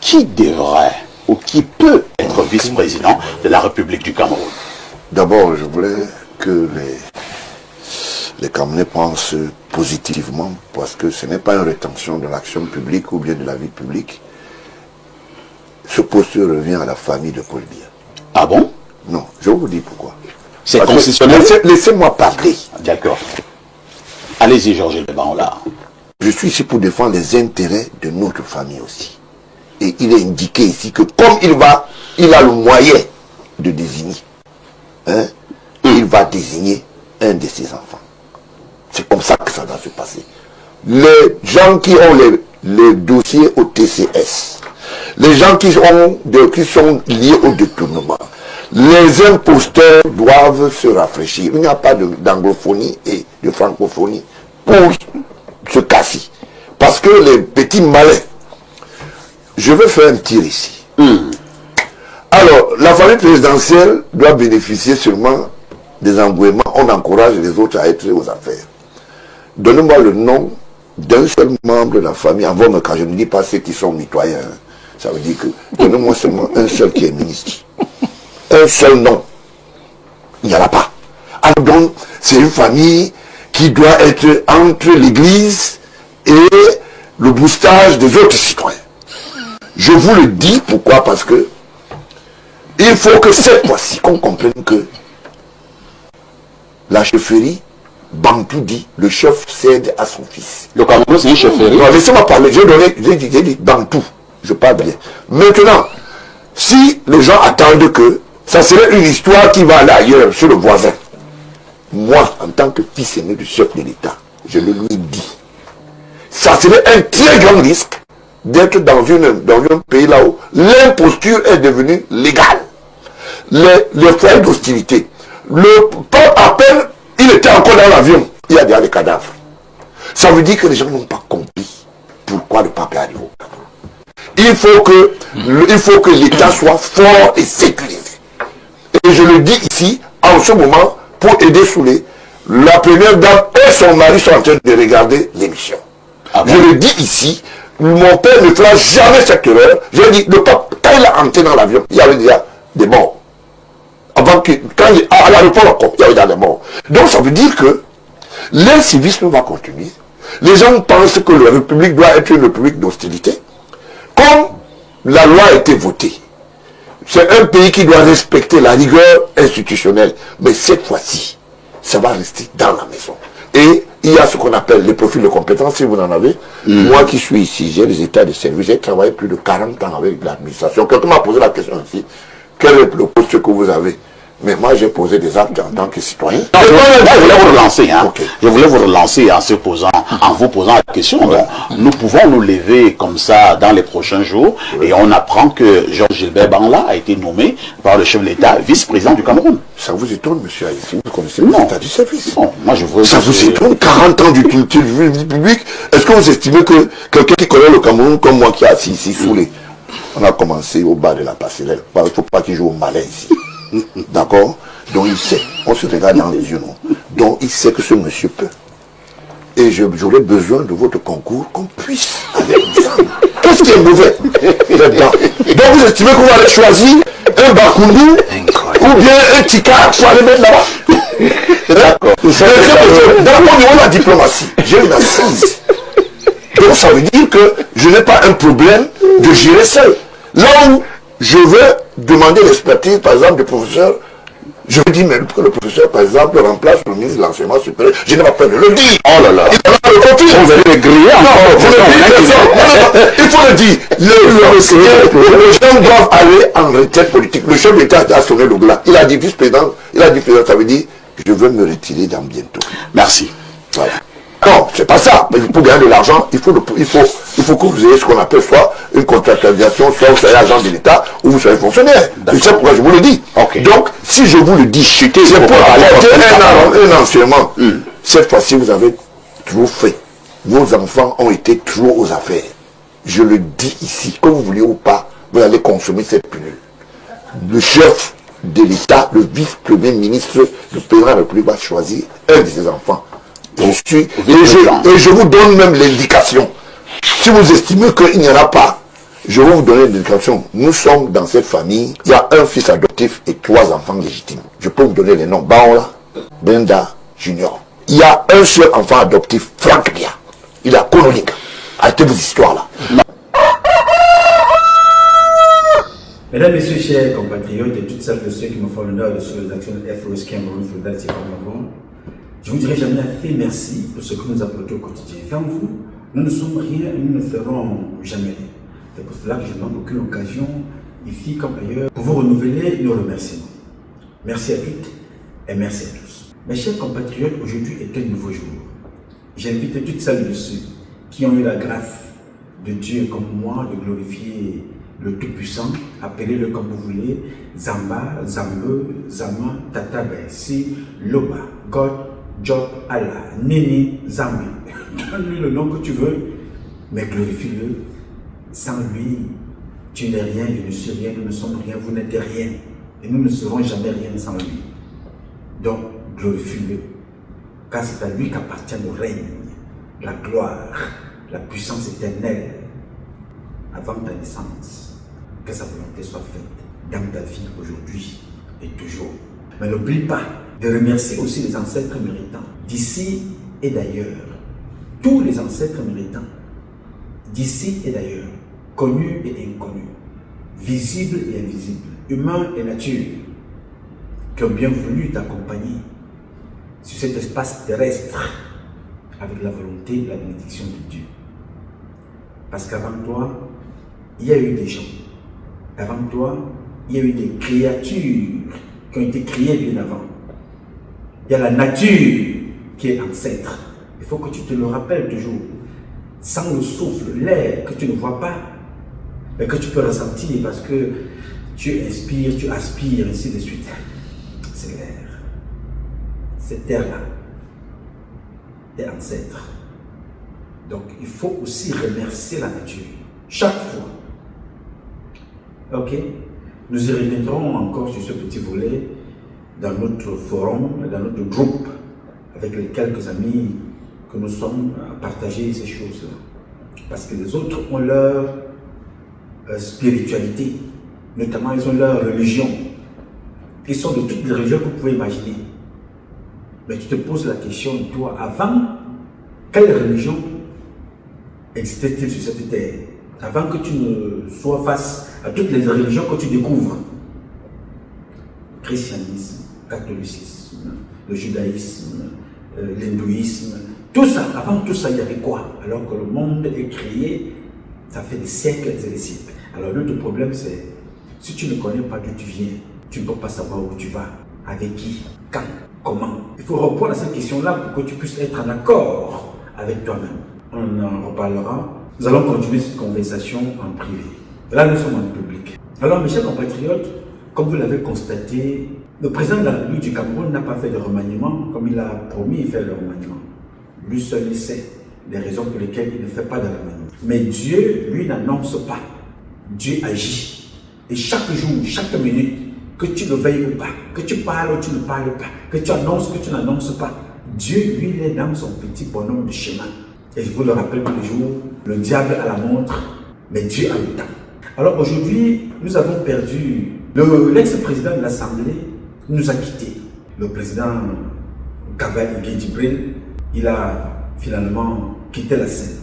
qui devrait ou qui peut être vice-président de la République du Cameroun? D'abord, je voulais que les Camerounais pensent positivement, parce que ce n'est pas une rétention de l'action publique ou bien de la vie publique. Ce poste revient à la famille de Paul Biya. Ah bon? Non, je vous dis pourquoi. C'est constitutionnel? Laissez-moi parler. D'accord. Allez-y, Georges Gilbert là. Je suis ici pour défendre les intérêts de notre famille aussi. Et il est indiqué ici que comme il a le moyen de désigner, il va désigner un de ses enfants. C'est comme ça que ça va se passer. Les gens qui ont les dossiers au TCS, les gens qui sont liés au détournement, les imposteurs doivent se rafraîchir. Il n'y a pas d'anglophonie et de francophonie pour ce cas-ci. Parce que les petits malins, je veux faire un tir ici. Alors, la famille présidentielle doit bénéficier seulement des engouements. On encourage les autres à être aux affaires. Donnez-moi le nom d'un seul membre de la famille. En votre cas, je ne dis pas ceux qui sont mitoyens. Ça veut dire que donnez-moi seulement un seul qui est ministre. Un seul nom. Il n'y en a pas. Alors donc, c'est une famille qui doit être entre l'Église et le boostage des autres citoyens. Je vous le dis, pourquoi? Parce que il faut que cette fois-ci, qu'on comprenne que la chefferie, Bantou dit, le chef cède à son fils. Le Cameroun, c'est une chefferie. Non, laissez-moi parler, j'ai dit Bantou, je parle bien. Maintenant, si les gens attendent que ça serait une histoire qui va aller ailleurs, chez le voisin, moi, en tant que fils aîné du chef de l'État, je le lui dis, ça serait un très grand risque d'être dans un pays là où l'imposture est devenue légale. Les foyers d'hostilité. Le pape appelle, il était encore dans l'avion, il y a déjà des cadavres. Ça veut dire que les gens n'ont pas compris pourquoi le pape est arrivé au Cameroun. Il faut que l'État soit fort et sécurisé. Et je le dis ici, en ce moment, pour aider Soulé, la première dame et son mari sont en train de regarder l'émission. Ah bon? Je le dis ici, mon père ne fera jamais cette erreur. Je dis, le pape, quand il a entré dans l'avion, il y avait déjà des morts. À l'aéroport encore, il y avait déjà des morts. Donc ça veut dire que l'incivisme va continuer. Les gens pensent que la République doit être une République d'hostilité. Comme la loi a été votée, c'est un pays qui doit respecter la rigueur institutionnelle. Mais cette fois-ci, ça va rester dans la maison. Et il y a ce qu'on appelle les profils de compétences, si vous en avez. Moi qui suis ici, j'ai des états de service, j'ai travaillé plus de 40 ans avec l'administration. Quelqu'un m'a posé la question ici, quel est le poste que vous avez? Mais moi, j'ai posé des actes en tant que citoyen. Non, je voulais vous relancer. Okay. Je voulais vous relancer en vous posant la question. Ouais. Nous pouvons nous lever comme ça dans les prochains jours et on apprend que Georges Gilbert Banla a été nommé par le chef de l'État vice-président du Cameroun. Ça vous étonne, monsieur Haïti? Vous connaissez l'état du service? Non, moi je veux... Ça vous étonne? 40 ans d'utilité publique? Est-ce que vous estimez que quelqu'un qui connaît le Cameroun comme moi qui est assis ici sous les... On a commencé au bas de la passerelle. Il ne faut pas qu'il joue au malin ici. D'accord? Donc il sait, on se regarde dans les yeux, non? Donc il sait que ce monsieur peut. Et j'aurais besoin de votre concours qu'on puisse aller ensemble. Qu'est-ce qui est mauvais là-dedans? Donc vous estimez que vous allez choisir un Bakoundou ou bien un Tika pour aller mettre là-bas? D'accord. Dans mon niveau de la diplomatie, j'ai une assise. Donc ça veut dire que je n'ai pas un problème de gérer seul. Là où je veux demander l'expertise, par exemple, du professeur, je veux dire, mais que le professeur, par exemple, remplace le ministre de l'enseignement supérieur, je n'ai pas peur de le dire. Oh là là. Vous allez les griller encore. Il faut le dire. Les gens doivent aller en retraite politique. Le chef d'État a sonné le glas. Il a dit vice-président, ça veut dire, je veux me retirer dans bientôt. Merci. Voilà. Non, c'est pas ça. Mais pour gagner de l'argent, il faut que vous ayez ce qu'on appelle soit une contractualisation, soit vous soyez agent de l'État, ou vous soyez fonctionnaire. C'est ça pourquoi je vous le dis. Okay. Donc, si je vous le dis, c'est pour apporter un enseignement. Cette fois-ci, vous avez trop fait. Vos enfants ont été trop aux affaires. Je le dis ici, que vous voulez ou pas, vous allez consommer cette pilule. Le chef de l'État, le vice-premier ministre, le président de la République va choisir un de ses enfants. Et je vous donne même l'indication. Si vous estimez qu'il n'y en a pas, Je vais vous donner une description. Nous sommes dans cette famille. Il y a un fils adoptif et 3 enfants légitimes. Je peux vous donner les noms. Baola, Brenda, Junior. Il y a un seul enfant adoptif, Franck Bia. Il a colonique. Arrêtez vos histoires là. Mesdames, Messieurs, chers compatriotes et toutes celles et ceux qui me font l'honneur de suivre les actions de FOS Cameroun, Frodal, c'est comme avant, je vous dirai jamais assez merci pour ce que vous nous apportez au quotidien. Sans vous, nous ne sommes rien et nous ne ferons jamais rien. C'est pour cela que je ne manque aucune occasion, ici comme ailleurs, pour vous renouveler nos remerciements. Merci à toutes et merci à tous. Mes chers compatriotes, aujourd'hui est un nouveau jour. J'invite toutes celles et ceux qui ont eu la grâce de Dieu comme moi de glorifier le Tout-Puissant, appelez-le comme vous voulez, Zamba, Zambe, Zama, Tata Bensi, Loba, God, Job, Allah, Nini, Zambi. Donne-lui le nom que tu veux, mais glorifie-le. Sans lui, tu n'es rien, je ne suis rien, nous ne sommes rien, vous n'êtes rien. Et nous ne serons jamais rien sans lui. Donc, glorifie-le. Car c'est à lui qu'appartient le règne, la gloire, la puissance éternelle. Avant ta naissance, que sa volonté soit faite dans ta vie aujourd'hui et toujours. Mais n'oublie pas de remercier aussi les ancêtres méritants d'ici et d'ailleurs. Tous les ancêtres méritants d'ici et d'ailleurs, connus et inconnus, visibles et invisibles, humains et nature, qui ont bien voulu t'accompagner sur cet espace terrestre avec la volonté et la bénédiction de Dieu. Parce qu'avant toi, il y a eu des gens. Avant toi, il y a eu des créatures qui ont été créées bien avant. Il y a la nature qui est ancêtre. Il faut que tu te le rappelles toujours. Sans le souffle, l'air que tu ne vois pas, mais que tu peux ressentir parce que tu inspires, tu aspires, ainsi de suite. C'est l'air. Cette terre-là est ancêtre. Donc, il faut aussi remercier la nature. Chaque fois. Ok, nous y reviendrons encore sur ce petit volet dans notre forum, dans notre groupe, avec les quelques amis que nous sommes à partager ces choses-là. Parce que les autres ont leur spiritualité, notamment ils ont leur religion. Ils sont de toutes les religions que vous pouvez imaginer. Mais tu te poses la question, toi, avant, quelle religion existait-il sur cette terre? Avant que tu ne sois face à toutes les religions que tu découvres. Le christianisme, le catholicisme, le judaïsme, l'hindouisme, tout ça, avant tout ça, il y avait quoi? Alors que le monde est créé, ça fait des siècles et des siècles. Alors l'autre problème c'est, si tu ne connais pas d'où tu viens, tu ne peux pas savoir où tu vas, avec qui, quand, comment. Il faut répondre à cette question-là pour que tu puisses être en accord avec toi-même. On en reparlera. Nous allons continuer cette conversation en privé. Là, nous sommes en public. Alors, mes chers compatriotes, comme vous l'avez constaté, le président de la République du Cameroun n'a pas fait de remaniement comme il a promis de faire le remaniement. Lui seul, il sait les raisons pour lesquelles il ne fait pas de remaniement. Mais Dieu, lui, n'annonce pas. Dieu agit. Et chaque jour, chaque minute, que tu le veilles ou pas, que tu parles ou tu ne parles pas, que tu annonces ou que tu n'annonces pas, Dieu, lui, il est dans son petit bonhomme de chemin. Et je vous le rappelle tous les jours, le diable a la montre, mais Dieu a le temps. Alors aujourd'hui, nous avons perdu l'ex-président de l'Assemblée, nous a quittés. Le président Kaba Igué Djibril, il a finalement quitté la scène.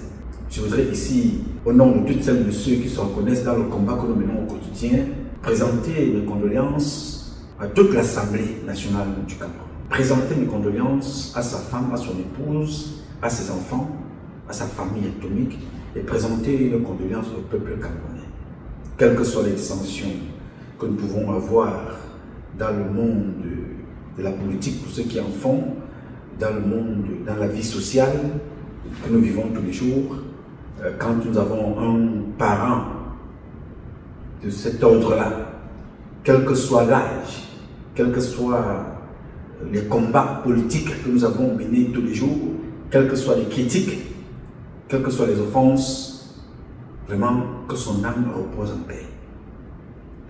Je voudrais ici, au nom de toutes celles et de ceux qui se reconnaissent dans le combat que nous menons au quotidien, présenter mes condoléances à toute l'Assemblée nationale du Cameroun. Présenter mes condoléances à sa femme, à son épouse, à ses enfants, à sa famille atomique et présenter nos condoléances au peuple camerounais. Quelles que soient les dissensions que nous pouvons avoir dans le monde de la politique, pour ceux qui en font, dans le monde, dans la vie sociale que nous vivons tous les jours, quand nous avons un parent de cet ordre-là, quel que soit l'âge, quels que soient les combats politiques que nous avons menés tous les jours, quelles que soient les critiques, quelles que soient les offenses, vraiment que son âme repose en paix.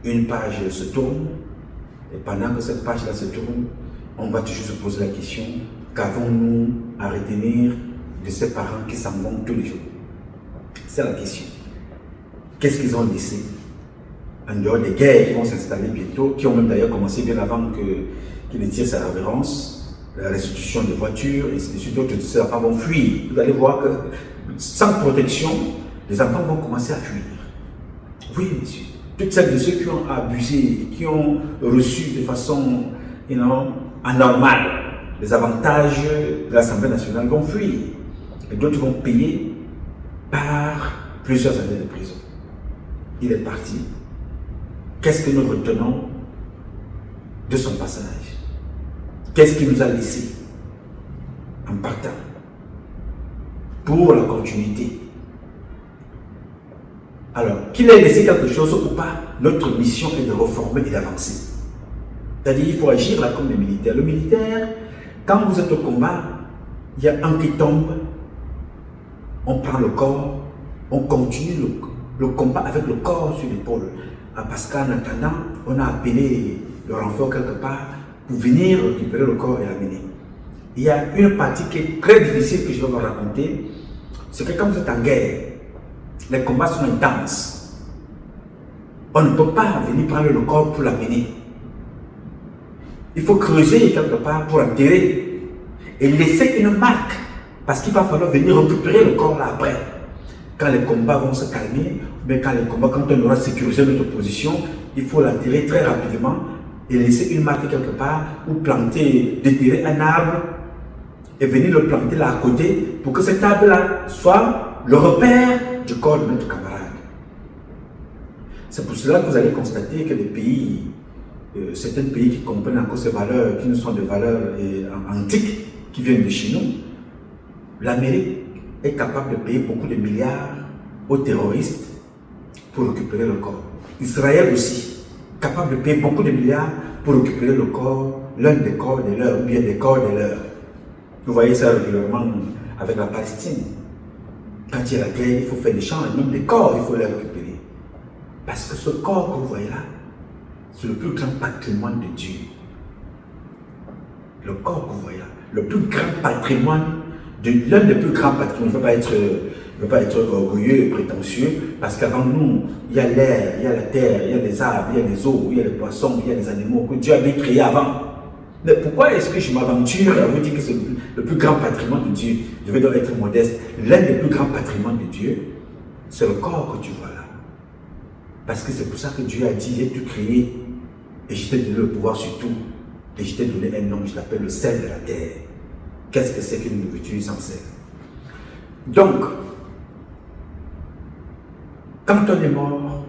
Une page se tourne, et pendant que cette page-là se tourne, on va toujours se poser la question, qu'avons-nous à retenir de ces parents qui s'en vont tous les jours? C'est la question. qu'est-ce qu'ils ont laissé en dehors des guerres qui vont s'installer bientôt, qui ont même d'ailleurs commencé bien avant qu'il ne tire sa révérence, la restitution des voitures, et ainsi de suite. D'autres enfants vont fuir. Vous allez voir que sans protection, les enfants vont commencer à fuir. Oui, monsieur. Toutes celles de ceux qui ont abusé, qui ont reçu de façon anormale les avantages de l'Assemblée nationale vont fuir. Et d'autres vont payer par plusieurs années de prison. Il est parti. Qu'est-ce que nous retenons de son passage? Qu'est-ce qu'il nous a laissé en partant pour la continuité? Alors, qu'il ait laissé quelque chose ou pas, notre mission est de reformer et d'avancer. C'est-à-dire qu'il faut agir là comme les militaires. Le militaire, quand vous êtes au combat, il y a un qui tombe, on prend le corps, on continue le combat avec le corps sur l'épaule. Parce qu'en attendant, on a appelé le renfort quelque part pour venir récupérer le corps et l'amener. Il y a une partie qui est très difficile que je vais vous raconter, c'est que quand vous êtes en guerre, les combats sont intenses. On ne peut pas venir prendre le corps pour l'amener. Il faut creuser quelque part pour enterrer et laisser une marque, parce qu'il va falloir venir récupérer le corps là après. Quand les combats vont se calmer, mais quand on aura sécurisé notre position, il faut l'enterrer très rapidement et laisser une marque quelque part, ou déterrer un arbre et venir le planter là à côté pour que cet arbre là soit le repère du corps de notre camarade. C'est pour cela que vous allez constater que les pays, certains pays qui comprennent encore ces valeurs, qui ne sont des valeurs antiques, qui viennent de chez nous, l'Amérique est capable de payer beaucoup de milliards aux terroristes pour récupérer le corps. Israël aussi, capable de payer beaucoup de milliards pour récupérer le corps, l'un des corps des leurs, ou bien des corps des leurs. Vous voyez ça régulièrement avec la Palestine. Quand il y a la guerre, il faut faire des champs, et même des corps, il faut les récupérer. Parce que ce corps que vous voyez là, c'est le plus grand patrimoine de Dieu. Le corps que vous voyez là, le plus grand patrimoine, l'un des plus grands patrimoines. Il ne faut pas être orgueilleux et prétentieux, parce qu'avant nous, il y a l'air, il y a la terre, il y a les arbres, il y a les eaux, il y a les poissons, il y a les animaux que Dieu avait créés avant. Mais pourquoi est-ce que je m'aventure à vous dire que c'est le plus grand patrimoine de Dieu? Je vais donc être modeste. L'un des plus grands patrimoines de Dieu, c'est le corps que tu vois là. Parce que c'est pour ça que Dieu a dit, j'ai tout créé, et je t'ai donné le pouvoir sur tout. Et je t'ai donné un nom, je t'appelle le sel de la terre. Qu'est-ce que c'est qu'une nourriture sans sel? Donc, quand on est mort,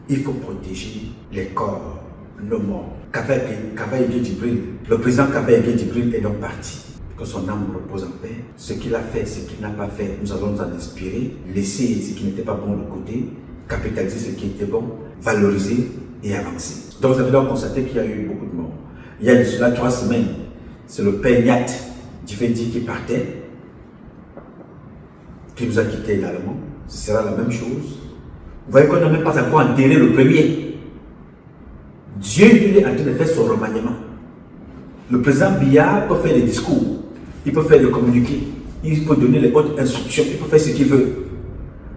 il faut protéger les corps, nos morts. Kavaï Djibril, le président Kavaï Djibril est donc parti. Que son âme repose en paix. Ce qu'il a fait, ce qu'il n'a pas fait, nous allons nous en inspirer. Laisser ce qui n'était pas bon de côté, capitaliser ce qui était bon, valoriser et avancer. Donc vous avez donc constaté qu'il y a eu beaucoup de morts. Il y a de cela 3 semaines, c'est le père Nyat Djifendi qui partait, qui nous a quittés également. Ce sera la même chose. Vous voyez qu'on n'a même pas encore enterré le premier. Dieu lui est en train de faire son remaniement. Le président Biya peut faire des discours, il peut faire des communiqués, il peut donner les hautes instructions, il peut faire ce qu'il veut.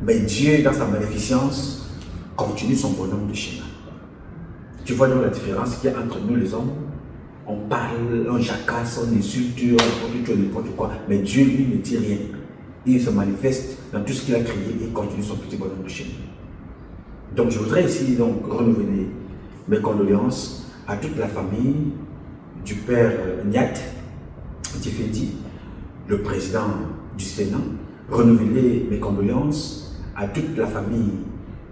Mais Dieu, dans sa magnificence, continue son bonhomme de chemin. Tu vois donc la différence qu'il y a entre nous les hommes. On parle, on jacasse, on insulte, on raconte n'importe quoi. Mais Dieu, lui, ne dit rien. Il se manifeste dans tout ce qu'il a créé et il continue son petit bonhomme de chemin. Donc je voudrais ici donc renouveler mes condoléances à toute la famille du père Nyat Djifendi, le président du Sénat, renouveler mes condoléances à toute la famille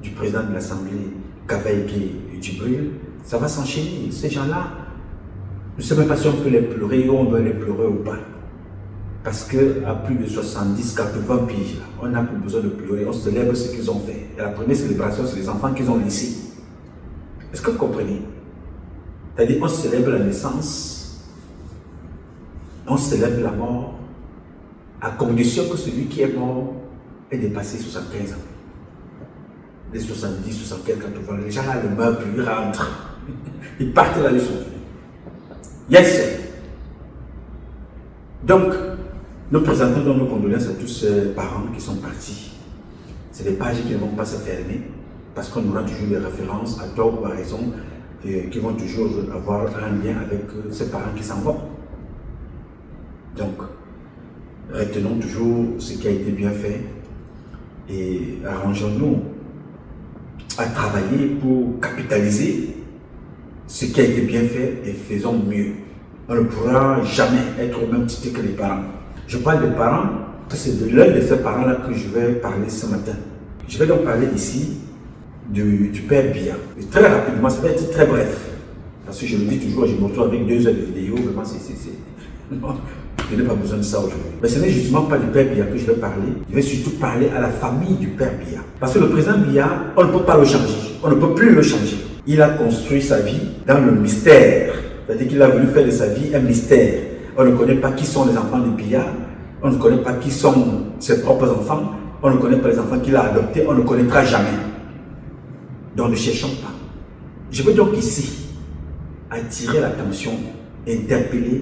du président de l'Assemblée, Kavaï Djibril. Ça va s'enchaîner. Ces gens-là, je ne sais même pas si on peut les pleurer ou on doit les pleurer ou pas. Parce qu'à plus de 70, 80 piges, on n'a plus besoin de pleurer, on célèbre ce qu'ils ont fait. Et la première célébration, c'est les enfants qu'ils ont laissés. Est-ce que vous comprenez? C'est-à-dire, on célèbre la naissance, on célèbre la mort, à condition que celui qui est mort ait dépassé 75 ans. Les 70, 75, 80, les gens là, le meuble, ils rentrent. Ils partent là, ils sont venus. Yes! Donc, nous présentons donc nos condoléances à tous ces parents qui sont partis. C'est des pages qui ne vont pas se fermer. parce qu'on aura toujours des références à tort ou à raison qui vont toujours avoir un lien avec ces parents qui s'en vont. Donc, retenons toujours ce qui a été bien fait et arrangeons-nous à travailler pour capitaliser ce qui a été bien fait et faisons mieux. On ne pourra jamais être au même titre que les parents. Je parle des parents, c'est de l'un de ces parents-là que je vais parler ce matin. Je vais donc parler ici du père Biya. Et très rapidement, ça va être très bref. Parce que je le dis toujours, je me retrouve avec 2 heures de vidéo, vraiment non, je n'ai pas besoin de ça aujourd'hui. Mais ce n'est justement pas du père Biya que je vais parler. Je vais surtout parler à la famille du père Biya. Parce que le président Biya, on ne peut pas le changer. On ne peut plus le changer. Il a construit sa vie dans le mystère. C'est-à-dire qu'il a voulu faire de sa vie un mystère. On ne connaît pas qui sont les enfants de Biya. On ne connaît pas qui sont ses propres enfants. On ne connaît pas les enfants qu'il a adoptés. On ne connaîtra jamais. Donc ne cherchons pas. Je veux donc ici attirer l'attention, interpeller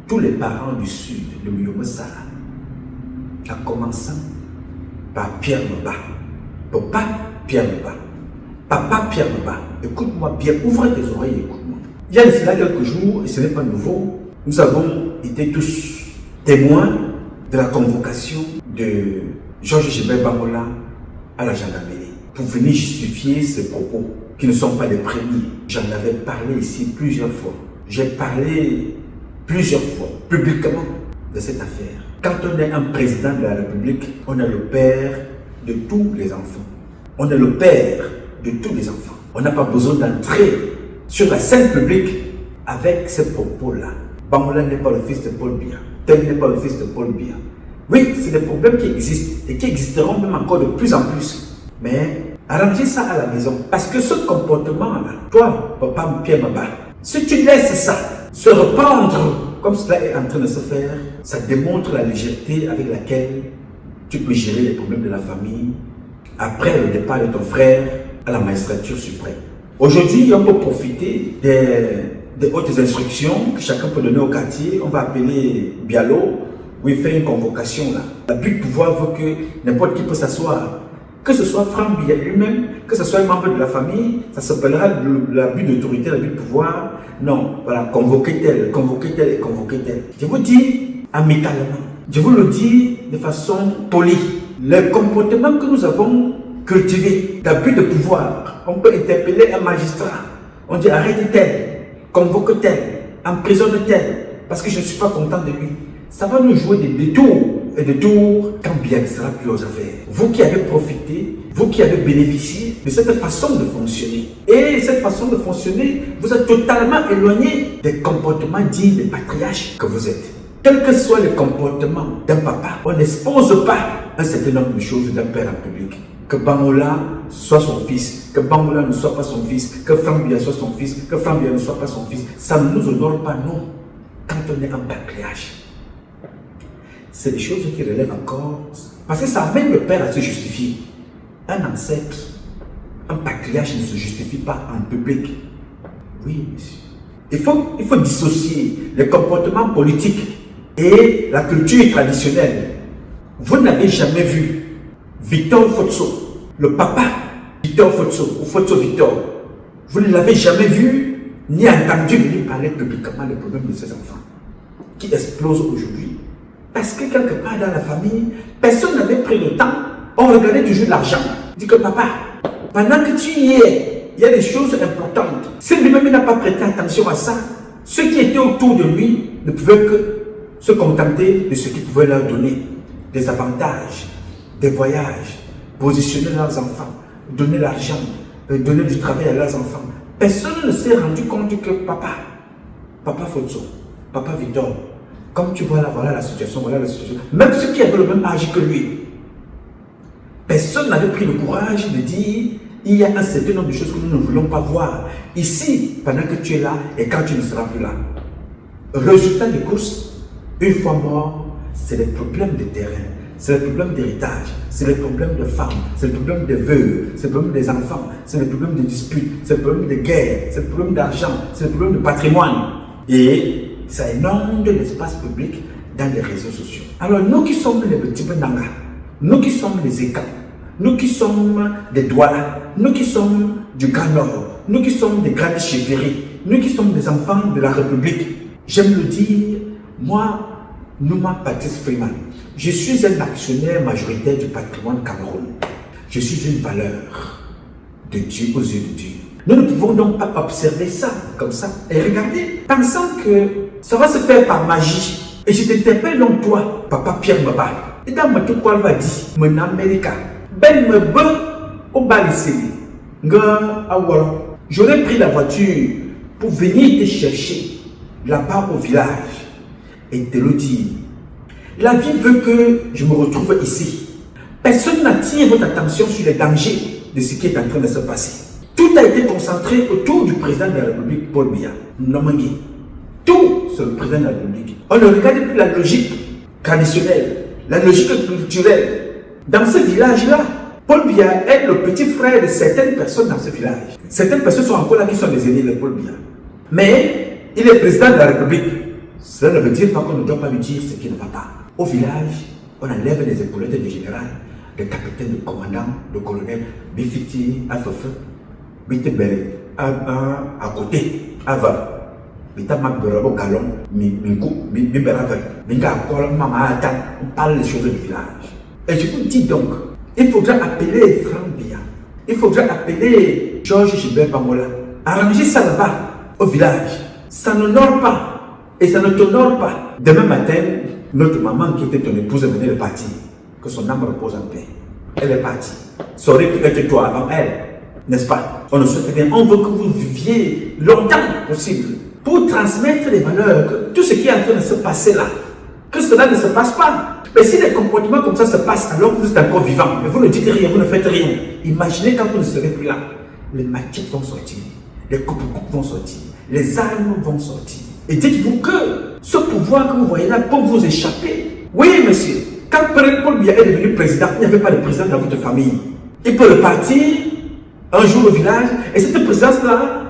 tous les parents du Sud, le Myoma Sala, en commençant par Pierre Mba. Papa Pierre Mba. Papa Pierre Mba. Écoute-moi bien, ouvre tes oreilles et écoute-moi. Il y a de cela quelques jours, et ce n'est pas nouveau, nous avons été tous témoins de la convocation de Georges Gilbert Bangola à la gendarmerie pour venir justifier ses propos qui ne sont pas les premiers. J'en avais parlé ici plusieurs fois. J'ai parlé plusieurs fois, publiquement, de cette affaire. Quand on est un président de la République, on est le père de tous les enfants. On est le père de tous les enfants. On n'a pas besoin d'entrer sur la scène publique avec ces propos-là. Bangola n'est pas le fils de Paul Biya. Tel n'est pas le fils de Paul Biya. Oui, c'est des problèmes qui existent et qui existeront même encore de plus en plus. Mais arrangez ça à la maison. Parce que ce comportement-là, toi, papa Pierre Mba, si tu laisses ça se répandre comme cela est en train de se faire, ça démontre la légèreté avec laquelle tu peux gérer les problèmes de la famille après le départ de ton frère à la magistrature suprême. Aujourd'hui, on peut profiter des hautes instructions que chacun peut donner au quartier. On va appeler Bialo, où il fait une convocation là. L'abus de pouvoir veut que n'importe qui peut s'asseoir. Que ce soit Franck Biya lui-même, que ce soit un membre de la famille, ça s'appellera l'abus d'autorité, l'abus de pouvoir. Non, voilà, convoquer tel et convoquer tel. Je vous dis amicalement, je vous le dis de façon polie. Le comportement que nous avons cultivé d'abus de pouvoir, on peut interpeller un magistrat. On dit arrête tel, convoque tel, emprisonne tel, parce que je ne suis pas content de lui. Ça va nous jouer des détours et des tours quand bien ne sera plus aux affaires. Vous qui avez profité, vous qui avez bénéficié de cette façon de fonctionner. Et cette façon de fonctionner vous a totalement éloigné des comportements dignes des patriarches que vous êtes. Quel que soit le comportement d'un papa, on n'expose pas un certain nombre de choses d'un père en public. Que Bangola soit son fils, que Bangola ne soit pas son fils, que Franck Biya soit son fils, que Franck Biya ne soit pas son fils. Ça ne nous honore pas, non. Quand on est un patriarche. C'est des choses qui relèvent encore. Parce que ça amène le père à se justifier. Un ancêtre, un patriarche ne se justifie pas en public. Oui, monsieur. Il faut dissocier les comportements politiques et la culture traditionnelle. Vous n'avez jamais vu Victor Fotso, le papa Victor Fotso, ou Fotso Victor. Vous ne l'avez jamais vu ni entendu venir parler publiquement des problèmes de ses enfants qui explosent aujourd'hui. Parce que quelque part dans la famille, personne n'avait pris le temps. On regardait toujours l'argent. Dit que papa, pendant que tu y es, il y a des choses importantes. Si lui-même n'a pas prêté attention à ça, ceux qui étaient autour de lui ne pouvaient que se contenter de ce qu'il pouvait leur donner. Des avantages, des voyages, positionner leurs enfants, donner l'argent, donner du travail à leurs enfants. Personne ne s'est rendu compte que papa Fotso, papa Victor, comme tu vois là, voilà la situation. Même ceux qui avaient le même âge que lui, personne n'avait pris le courage de dire il y a un certain nombre de choses que nous ne voulons pas voir ici pendant que tu es là et quand tu ne seras plus là. Résultat des courses, une fois mort, c'est les problèmes de terrain, c'est les problèmes d'héritage, c'est les problèmes de femmes, c'est les problèmes des veuves, c'est les problèmes des enfants, c'est les problèmes de disputes, c'est les problèmes de guerre, c'est les problèmes d'argent, c'est les problèmes de patrimoine. Et ça inonde l'espace public dans les réseaux sociaux. Alors nous qui sommes les petits Benanga, nous qui sommes les écans, nous qui sommes des Douala, nous qui sommes du Grand Nord, nous qui sommes des grandes chefferies, nous qui sommes des enfants de la République, j'aime le dire, moi, Nouma Patrice Freeman, je suis un actionnaire majoritaire du patrimoine Cameroun. Je suis une valeur de Dieu aux yeux de Dieu. Nous ne pouvons donc pas observer ça comme ça et regarder, pensant que ça va se faire par magie. Et je t'interpelle donc toi, Papa Pierre Mbaba. Et dans ma tout quoi va dire, mon Amérique, ben me be au Balisséli, nga awalo. J'aurais pris la voiture pour venir te chercher là-bas au village et te le dire. La vie veut que je me retrouve ici. Personne n'attire votre attention sur les dangers de ce qui est en train de se passer. Tout a été concentré autour du président de la République, Paul Biya. Nomangui. Tout sur le président de la République. On ne regarde plus la logique traditionnelle, la logique culturelle. Dans ce village-là, Paul Biya est le petit frère de certaines personnes dans ce village. Certaines personnes sont encore là qui sont les aînés de Paul Biya. Mais il est président de la République. Cela ne veut dire pas qu'on ne doit pas lui dire ce qui ne va pas. Au village, on enlève les épaulettes du général, de capitaine, de commandant, de colonel, Bifiti, Afefe, Bitebere, à côté, Ava. Bita Makberabo Galon, Minkou, Biberavel, Minga Akol, Mama Atan, on parle des choses du village. Et je vous dis donc, il faudra appeler Franck Biya, il faudra appeler Georges Gilbert Bamola, arranger ça là-bas, au village. Ça n'honore pas. Et ça ne t'honore pas. Demain matin, notre maman qui était ton épouse venait de partir. Que son âme repose en paix. Elle est partie. Ça aurait pu être toi avant elle. N'est-ce pas? On ne souhaite rien. On veut que vous viviez longtemps possible. Pour transmettre les valeurs. Que tout ce qui est en train de se passer là. Que cela ne se passe pas. Mais si des comportements comme ça se passent alors que vous êtes encore vivant. Mais vous ne dites rien, vous ne faites rien. Imaginez quand vous ne serez plus là. Les machettes vont sortir. Les coupes vont sortir. Les armes vont sortir. Et dites-vous que ce pouvoir que vous voyez là peut vous échapper. Oui, monsieur. Quand Paul Biya est devenu président, il n'y avait pas de président dans votre famille. Il peut repartir un jour au village et cette présidence-là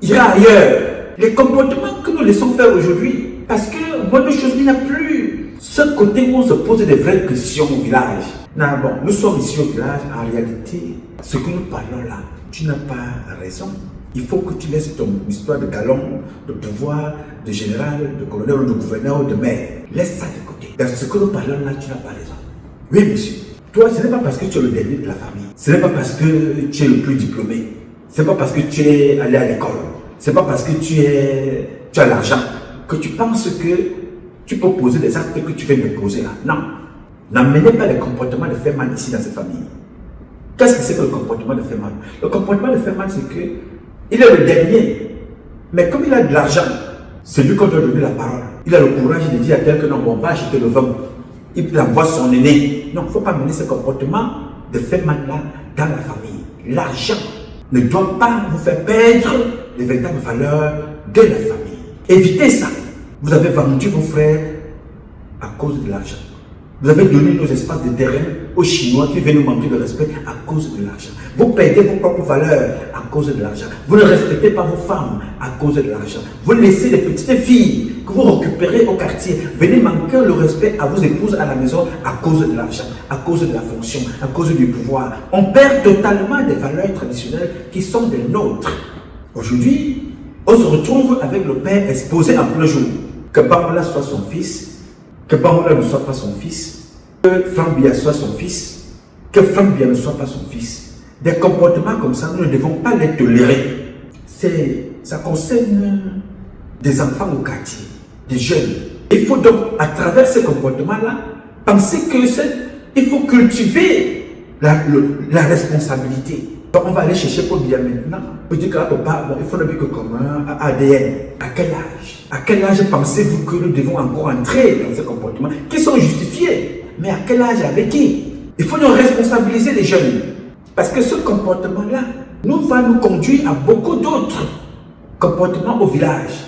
ira ailleurs. Les comportements que nous laissons faire aujourd'hui, parce que, bonne chose, il n'y a plus ce côté où on se pose des vraies questions au village. Non, bon, nous sommes ici au village, en réalité, ce que nous parlons là, tu n'as pas raison. Il faut que tu laisses ton histoire de galon, de pouvoir, de général, de colonel, ou de gouverneur, ou de maire. Laisse ça de côté. Dans ce que nous parlons là, tu n'as pas raison. Oui, monsieur. Toi, ce n'est pas parce que tu es le dernier de la famille. Ce n'est pas parce que tu es le plus diplômé. Ce n'est pas parce que tu es allé à l'école. Ce n'est pas parce que tu as l'argent que tu penses que tu peux poser des actes que tu viens de poser là. Non. N'amenez pas les comportements de faire mal ici dans cette famille. Qu'est-ce que c'est que le comportement de faire mal? Le comportement de faire mal, c'est que il est le dernier. Mais comme il a de l'argent, c'est lui qu'on doit donner la parole. Il a le courage de dire à quelqu'un, non, on va acheter le vin. Il envoie son aîné. Non, il ne faut pas mener ce comportement de faire mal là dans la famille. L'argent ne doit pas vous faire perdre les véritables valeurs de la famille. Évitez ça. Vous avez vendu vos frères à cause de l'argent. Vous avez donné nos espaces de terrain aux Chinois qui viennent nous manquer de respect à cause de l'argent. Vous perdez vos propres valeurs à cause de l'argent. Vous ne respectez pas vos femmes à cause de l'argent. Vous laissez les petites filles que vous récupérez au quartier venir manquer le respect à vos épouses à la maison à cause de l'argent, à cause de la fonction, à cause du pouvoir. On perd totalement des valeurs traditionnelles qui sont des nôtres. Aujourd'hui, on se retrouve avec le père exposé en plein jour. Que Bamola soit son fils, que Bamola ne soit pas son fils, que Franck Biya soit son fils, que Franck Biya ne soit pas son fils. Des comportements comme ça, nous ne devons pas les tolérer. Ça concerne des enfants au quartier, des jeunes. Il faut donc, à travers ces comportements-là, penser que il faut cultiver la responsabilité. Donc on va aller chercher Paul Biya maintenant. Petit que bon, il faut ne plus que comme un ADN. À quel âge? À quel âge pensez-vous que nous devons encore entrer dans ces comportements qui sont justifiés? Mais à quel âge, avec qui? Il faut nous responsabiliser les jeunes. Parce que ce comportement-là va nous conduire à beaucoup d'autres comportements au village.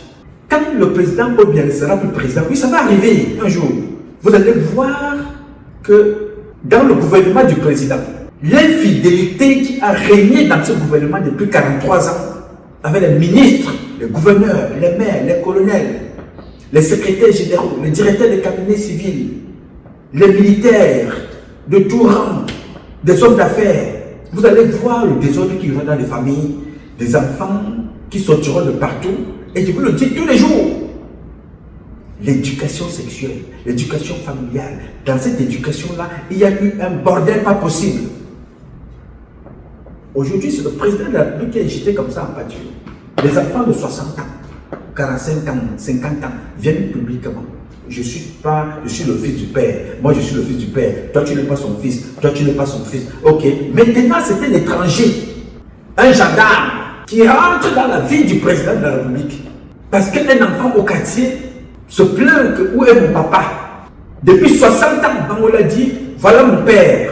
Quand le président Paul Biya sera plus président, oui, ça va arriver un jour. Vous allez voir que dans le gouvernement du président, l'infidélité qui a régné dans ce gouvernement depuis 43 ans, avec les ministres, les gouverneurs, les maires, les colonels, les secrétaires généraux, les directeurs des cabinets civils, les militaires de tout rang, des hommes d'affaires. Vous allez voir le désordre qui va dans les familles, des enfants qui sortiront de partout. Et je vous le dis tous les jours. L'éducation sexuelle, l'éducation familiale. Dans cette éducation-là, il y a eu un bordel pas possible. Aujourd'hui, c'est le président de la République qui est jeté comme ça en pâture. Les enfants de 60 ans, 45 ans, 50 ans viennent publiquement. Je suis le fils du père. Moi, je suis le fils du père. Toi, tu n'es pas son fils. Toi, tu n'es pas son fils. Ok. Maintenant, c'est un étranger, un gendarme, qui rentre dans la vie du président de la République. Parce qu'un enfant au quartier se plaint que où est mon papa? Depuis 60 ans, Bangola dit, voilà mon père.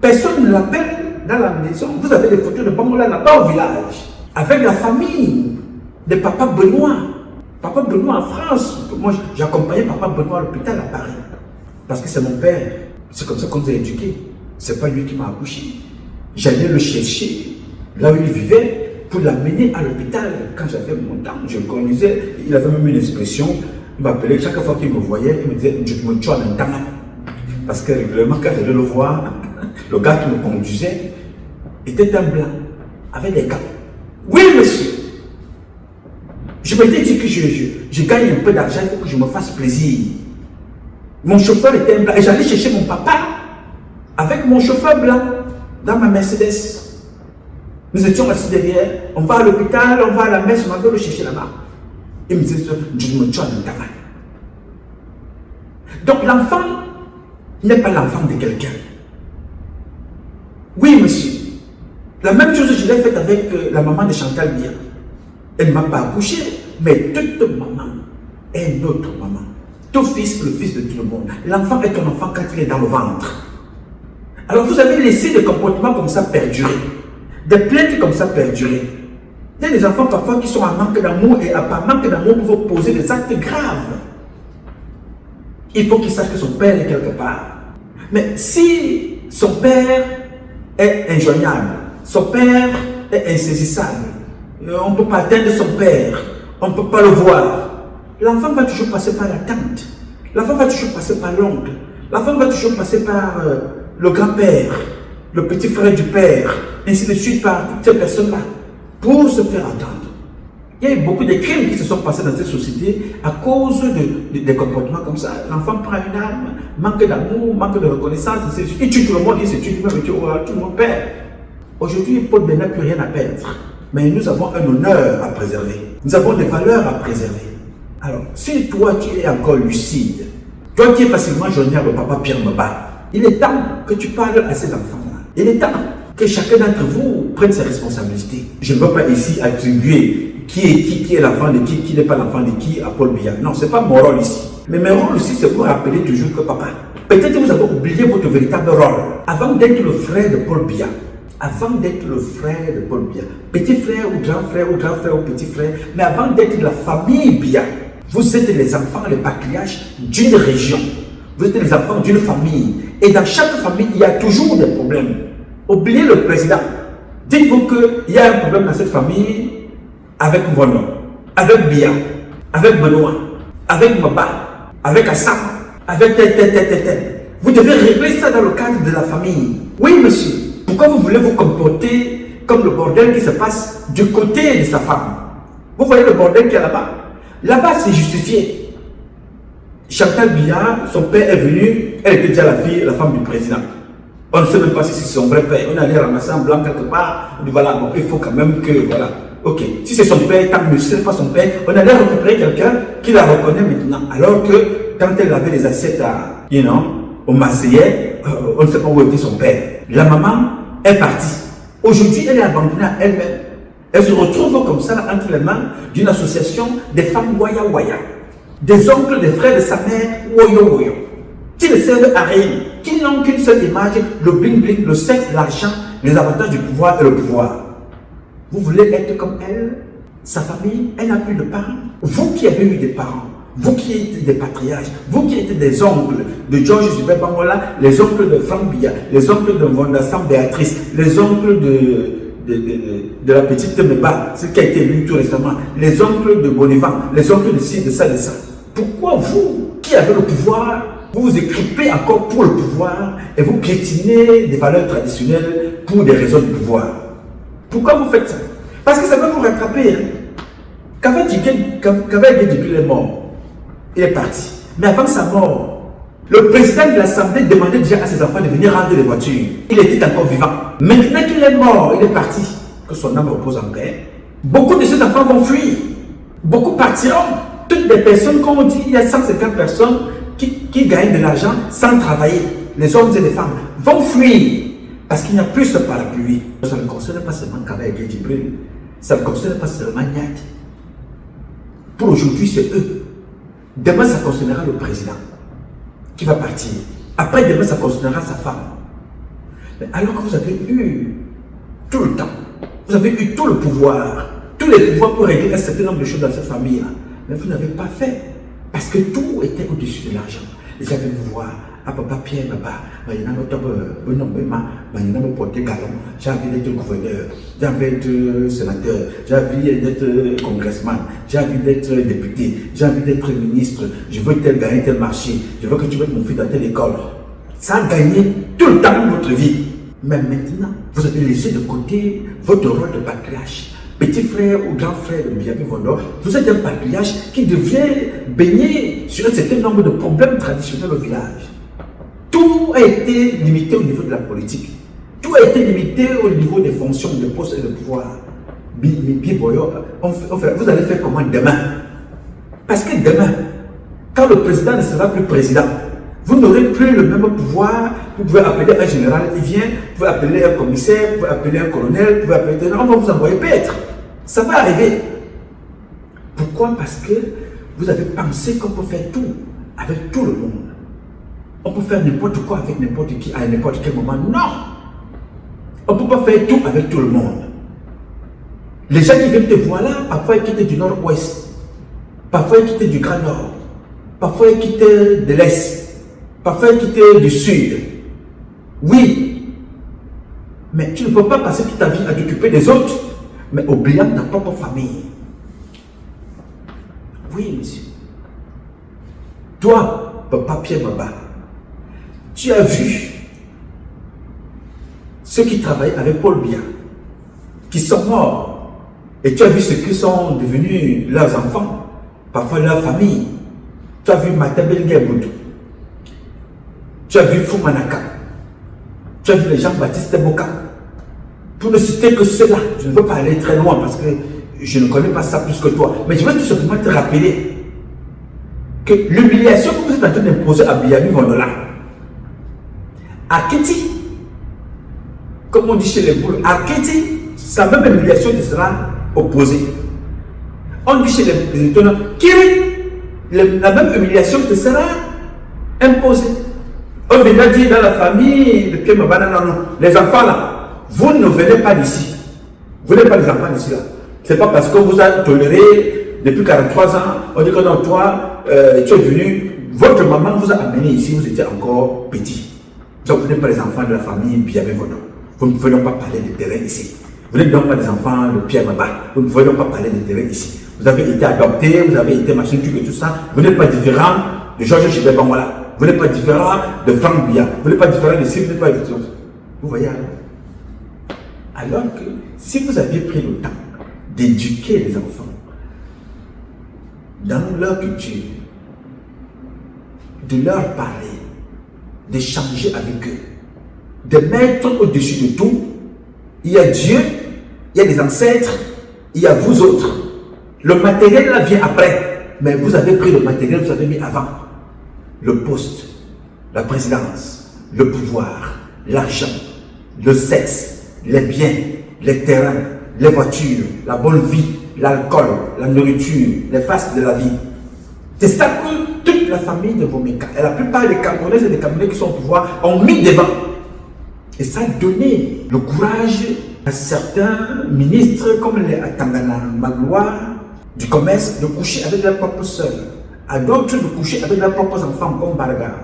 Personne ne l'appelle dans la maison. Vous avez des photos de Bangola là-bas au village. Avec la famille de papa Benoît. Papa Benoît en France. Moi, j'ai accompagné papa Benoît à l'hôpital à Paris. Parce que c'est mon père. C'est comme ça qu'on nous a éduqués. C'est pas lui qui m'a accouché. J'allais le chercher là où il vivait pour l'amener à l'hôpital. Quand j'avais mon temps, je le connaissais. Il avait même une expression. Il m'appelait chaque fois qu'il me voyait. Il me disait, je me tue en un temps. Parce que régulièrement, quand j'allais le voir, le gars qui me conduisait était un blanc avec des gants. Oui, monsieur. Je m'étais dit que je gagne un peu d'argent pour que je me fasse plaisir. Mon chauffeur était un blanc. Et j'allais chercher mon papa avec mon chauffeur blanc dans ma Mercedes. Nous étions assis derrière. On va à l'hôpital, on va à la messe, on va le chercher là-bas. Il me disait, je me tue en un temps. Donc l'enfant n'est pas l'enfant de quelqu'un. Oui, monsieur. La même chose, je l'ai faite avec la maman de Chantal Biya. Elle ne m'a pas accouché, mais toute maman est notre maman. Tout fils, le fils de tout le monde. L'enfant est ton enfant quand il est dans le ventre. Alors vous avez laissé des comportements comme ça perdurer. Des plaintes comme ça perdurer. Il y a des enfants parfois qui sont en manque d'amour et par manque d'amour pour vous poser des actes graves. Il faut qu'il sache que son père est quelque part. Mais si son père est injoignable, son père est insaisissable, on ne peut pas atteindre son père, on ne peut pas le voir, l'enfant va toujours passer par la tante, l'enfant va toujours passer par l'oncle, l'enfant va toujours passer par le grand-père, le petit frère du père, ainsi de suite par toutes ces personnes-là, pour se faire entendre. Il y a eu beaucoup de crimes qui se sont passés dans cette société à cause des comportements comme ça. L'enfant prend une arme, manque d'amour, manque de reconnaissance, il tue tout le monde, il se tue lui-même, tout le monde perd. Aujourd'hui, Paul Ben n'a plus rien à perdre. Mais nous avons un honneur à préserver. Nous avons des valeurs à préserver. Alors, si toi tu es encore lucide, toi qui es facilement joignable au papa Pierre Mba, il est temps que tu parles à ces enfants-là. Il est temps que chacun d'entre vous prenne ses responsabilités. Je ne veux pas ici attribuer qui est l'enfant de qui n'est pas l'enfant de qui à Paul Biya. Non, ce n'est pas mon rôle ici. Mais mon rôle ici, c'est pour rappeler toujours que papa, peut-être que vous avez oublié votre véritable rôle. Avant d'être le frère de Paul Biya, avant d'être le frère de Paul Biya, petit frère ou grand frère ou grand frère ou petit frère, mais avant d'être la famille Biya, vous êtes les enfants, les patriarches d'une région. Vous êtes les enfants d'une famille. Et dans chaque famille, il y a toujours des problèmes. Oubliez le président. Dites-vous qu'il y a un problème dans cette famille avec Vono, avec Biya, avec Benoît, avec Maba, avec Assam, avec tel. Vous devez régler ça dans le cadre de la famille. Oui, monsieur. Pourquoi vous voulez vous comporter comme le bordel qui se passe du côté de sa femme? Vous voyez le bordel qu'il y a là-bas? Là-bas, c'est justifié. Chantal Biya, son père est venu, elle était déjà la femme du président. On ne sait même pas si c'est son vrai père. On est allé ramasser un blanc quelque part. On dit voilà, bon, il faut quand même que, voilà. Ok, si c'est son père, tant mieux, si ce n'est pas son père, on allait récupérer quelqu'un qui la reconnaît maintenant. Alors que quand elle avait les assiettes au Marseillais, on ne sait pas où était son père. La maman est partie. Aujourd'hui, elle est abandonnée à elle-même. Elle se retrouve comme ça entre les mains d'une association des femmes Waya Waya, des oncles, des frères de sa mère Woyo Woyo, qui ne servent à rien, qui n'ont qu'une seule image, le bling bling, le sexe, l'argent, les avantages du pouvoir et le pouvoir. Vous voulez être comme elle? Sa famille, elle n'a plus de parents. Vous qui avez eu des parents, vous qui êtes des patriarches, vous qui êtes des oncles de Georges Gilbert Bangola, les oncles de Franck Biya, les oncles de Vondassam Béatrice, les oncles de la petite Meba, ce qui a été lu tout récemment, les oncles de Bonivan, les oncles de ci, de ça, de ça. Pourquoi vous, qui avez le pouvoir, vous vous équipez encore pour le pouvoir et vous piétinez des valeurs traditionnelles pour des raisons de pouvoir. Pourquoi vous faites ça? Parce que ça va vous rattraper. Kavae Djibril est mort. Il est parti. Mais avant sa mort, le président de l'Assemblée demandait déjà à ses enfants de venir rendre les voitures. Il était encore vivant. Maintenant qu'il est mort, il est parti. Que son âme repose en paix. Beaucoup de ces enfants vont fuir. Beaucoup partiront. Toutes les personnes, comme on dit, il y a 150 personnes qui gagnent de l'argent sans travailler. Les hommes et les femmes vont fuir. Parce qu'il n'y a plus ce parapluie. Ça ne concerne pas seulement Kavae Djibril. Ça ne concerne pas seulement Niat. Pour aujourd'hui, c'est eux. Demain, ça concernera le président qui va partir. Après, demain, ça concernera sa femme. Mais alors que vous avez eu tout le temps, vous avez eu tout le pouvoir, tous les pouvoirs pour régler un certain nombre de choses dans cette famille-là, mais vous n'avez pas fait. Parce que tout était au-dessus de l'argent. Ils avaient pouvoir. À papa Pierre, papa, j'ai envie d'être gouverneur, j'ai envie d'être sénateur, j'ai envie d'être congressman, j'ai envie d'être député, j'ai envie d'être ministre, je veux gagner tel marché, je veux que tu mettes mon fils dans telle école. Ça a gagné tout le temps de votre vie. Mais maintenant, vous avez laissé de côté votre rôle de patriarche. Petit frère ou grand frère de Biabi Vondo, vous êtes un patriarche qui devrait baigner sur un certain nombre de problèmes traditionnels au village. Tout a été limité au niveau de la politique. Tout a été limité au niveau des fonctions, des postes et de pouvoir. Vous allez faire comment demain? Parce que demain, quand le président ne sera plus président, vous n'aurez plus le même pouvoir. Vous pouvez appeler un général, il vient. Vous pouvez appeler un commissaire, vous pouvez appeler un colonel, vous pouvez appeler un... On va vous envoyer paître. Ça va arriver. Pourquoi? Parce que vous avez pensé qu'on peut faire tout avec tout le monde. On peut faire n'importe quoi avec n'importe qui à n'importe quel moment. Non! On ne peut pas faire tout avec tout le monde. Les gens qui viennent te voir là, parfois ils quittent du nord-ouest, parfois ils quittent du grand nord, parfois ils quittent de l'est, parfois ils quittent du sud. Oui, mais tu ne peux pas passer toute ta vie à t'occuper des autres, mais oubliant ta propre famille. Oui, monsieur. Toi, papa Pierre Baba, tu as vu ceux qui travaillent avec Paul Biya, qui sont morts, et tu as vu ceux qui sont devenus leurs enfants, parfois leur famille. Tu as vu Matabel Boudou, tu as vu Foumanaka, tu as vu les Jean-Baptiste Boka. Pour ne citer que cela, je ne veux pas aller très loin parce que je ne connais pas ça plus que toi, mais je veux tout simplement te rappeler que l'humiliation que vous êtes en train d'imposer à Biabi Vondola, à Kiti, comme on dit chez les boules, à Kiti, sa même humiliation te sera opposée. On dit chez les étonnants, Kiri, la même humiliation te sera imposée. On vient dire dans la famille, de Pierre Mabana, non, les enfants là, vous ne venez pas d'ici. Vous n'êtes pas les enfants d'ici là. Ce n'est pas parce que vous avez toléré depuis 43 ans, on dit que non, toi, tu es venu, votre maman vous a amené ici, vous étiez encore petit. Donc vous n'êtes pas les enfants de la famille Biabi Vondo. Vous ne pouvez donc pas parler de terrain ici. Vous n'êtes donc pas les enfants de Pierre Baba. Vous ne pouvez donc pas parler de terrain ici. Vous avez été adopté, vous avez été machin, tout ça. Vous n'êtes pas différent de Georges Gilbert Bangola. Vous n'êtes pas différent de Franck Biya. Vous n'êtes pas différent de Sylvie, vous n'êtes pas différent. Vous voyez alors que si vous aviez pris le temps d'éduquer les enfants dans leur culture, de leur parler, d'échanger avec eux, de mettre au-dessus de tout, il y a Dieu, il y a les ancêtres, il y a vous autres. Le matériel là vient après, mais vous avez pris le matériel, vous avez mis avant. Le poste, la présidence, le pouvoir, l'argent, le sexe, les biens, les terrains, les voitures, la bonne vie, l'alcool, la nourriture, les faces de la vie. C'est ça que toute la famille de Vomeka et la plupart des Camerounaises et des Camerounais qui sont au pouvoir ont mis devant. Et ça a donné le courage à certains ministres comme les Atangana Magloire du commerce de coucher avec leurs propres sœurs, à d'autres de coucher avec leurs propres enfants comme Barga,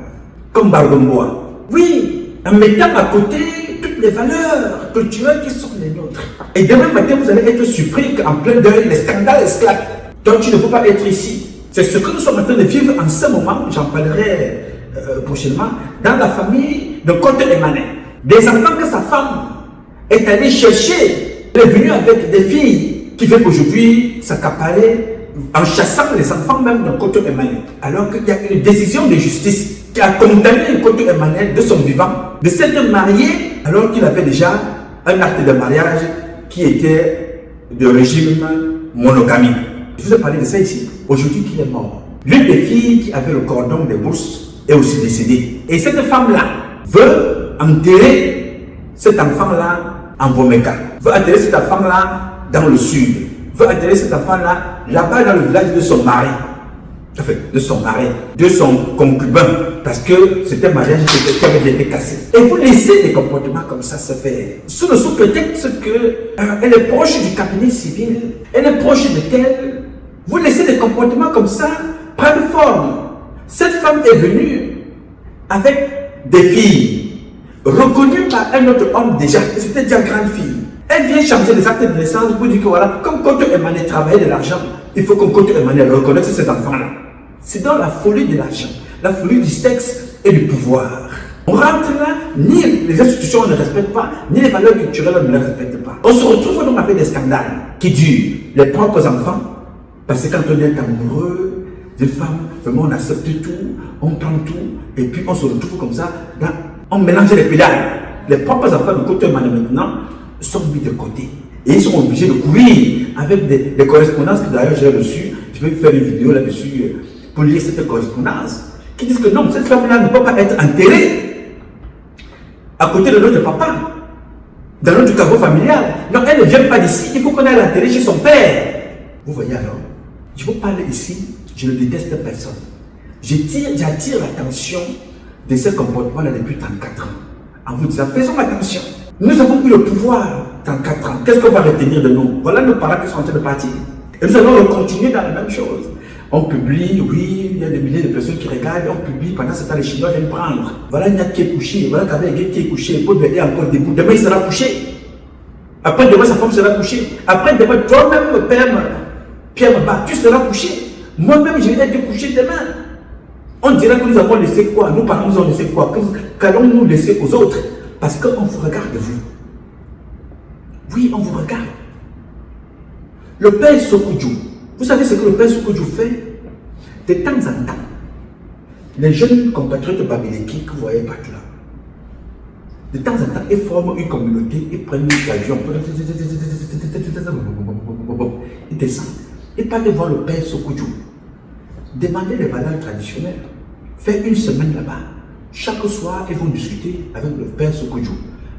comme Bargomboa. Oui, en mettant à côté toutes les valeurs culturelles qui sont les nôtres. Et demain matin, vous allez être surpris qu'en plein deuil, les scandales esclatent. Donc tu ne peux pas être ici. C'est ce que nous sommes en train de vivre en ce moment. J'en parlerai prochainement, dans la famille de Côte Emmanuel. Des enfants que sa femme est allée chercher. Elle est venue avec des filles qui veulent aujourd'hui s'accaparer en chassant les enfants même de Côte Emmanuel. Alors qu'il y a une décision de justice qui a condamné Côte Emmanuel de son vivant de s'être marié alors qu'il avait déjà un acte de mariage qui était de régime monogamie. Je vous ai parlé de ça ici. Aujourd'hui, qu'il est mort. L'une des filles qui avait le cordon des bourses est aussi décédée. Et cette femme-là veut enterrer cet enfant-là en Vomeka. Veut enterrer cet enfant-là dans le sud. Veut enterrer cet enfant-là là-bas dans le village de son mari. Enfin, de son mari, de son concubin. Parce que c'était un mariage qui avait été cassé. Et vous laissez des comportements comme ça se faire. Sous le sous-prétexte qu'elle est proche du cabinet civil. Elle est proche de tel. Vous laissez des comportements comme ça prendre forme. Cette femme est venue avec des filles reconnues par un autre homme déjà. C'était déjà une grande fille. Elle vient changer les actes de naissance pour dire que voilà, comme Côte Emmanuel travaillait de l'argent, il faut que Côte Emmanuel reconnaisse cet enfant-là. C'est dans la folie de l'argent, la folie du sexe et du pouvoir. On rentre là, ni les institutions ne respectent pas, ni les valeurs culturelles ne les respectent pas. On se retrouve donc avec des scandales qui durent. Les propres enfants, parce que quand on est amoureux d'une femme, vraiment on accepte tout, on prend tout, et puis on se retrouve comme ça, là, on mélange les pédales. Les propres enfants de Côte Emmanuel maintenant sont mis de côté. Et ils sont obligés de courir avec des correspondances que d'ailleurs j'ai reçues. Je vais faire une vidéo là-dessus pour lire cette correspondance. Qui disent que non, cette femme-là ne peut pas être enterrée à côté de notre papa, dans notre caveau familial. Non, elle ne vient pas d'ici, il faut qu'on aille l'enterrer chez son père. Vous voyez alors, je vous parle ici, je ne déteste personne. J'attire l'attention de ce comportement-là depuis 34 ans. En vous disant, faisons attention. Nous avons eu le pouvoir dans 4 ans. Qu'est-ce qu'on va retenir de nous? Voilà nos parents qui sont en train de partir. Et nous allons continuer dans la même chose. On publie, oui, il y a des milliers de personnes qui regardent, on publie, pendant ce temps, les Chinois viennent prendre. Voilà Niat qui est couché, voilà Kabé qui est couché, Paul Bédé est encore debout. Demain, il sera couché. Après demain, sa femme sera couchée. Après demain, toi-même, le père Pierre Mba, tu seras couché. Moi-même, je vais être couché demain. On dirait que nous avons laissé quoi? Nos parents nous ont laissé quoi? Qu'allons-nous laisser aux autres? Parce qu'on vous regarde, vous. Oui, on vous regarde. Le père Sokudjou, vous savez ce que le père Sokudjou fait? De temps en temps, les jeunes compatriotes babyléki que vous voyez partout là, de temps en temps, ils forment une communauté, ils prennent un avion, ils descendent. Ils partent voir le père Sokudjou. Demandez les valeurs traditionnelles. Faites une semaine là-bas. Chaque soir, ils vont discuter avec le père Sokudjou.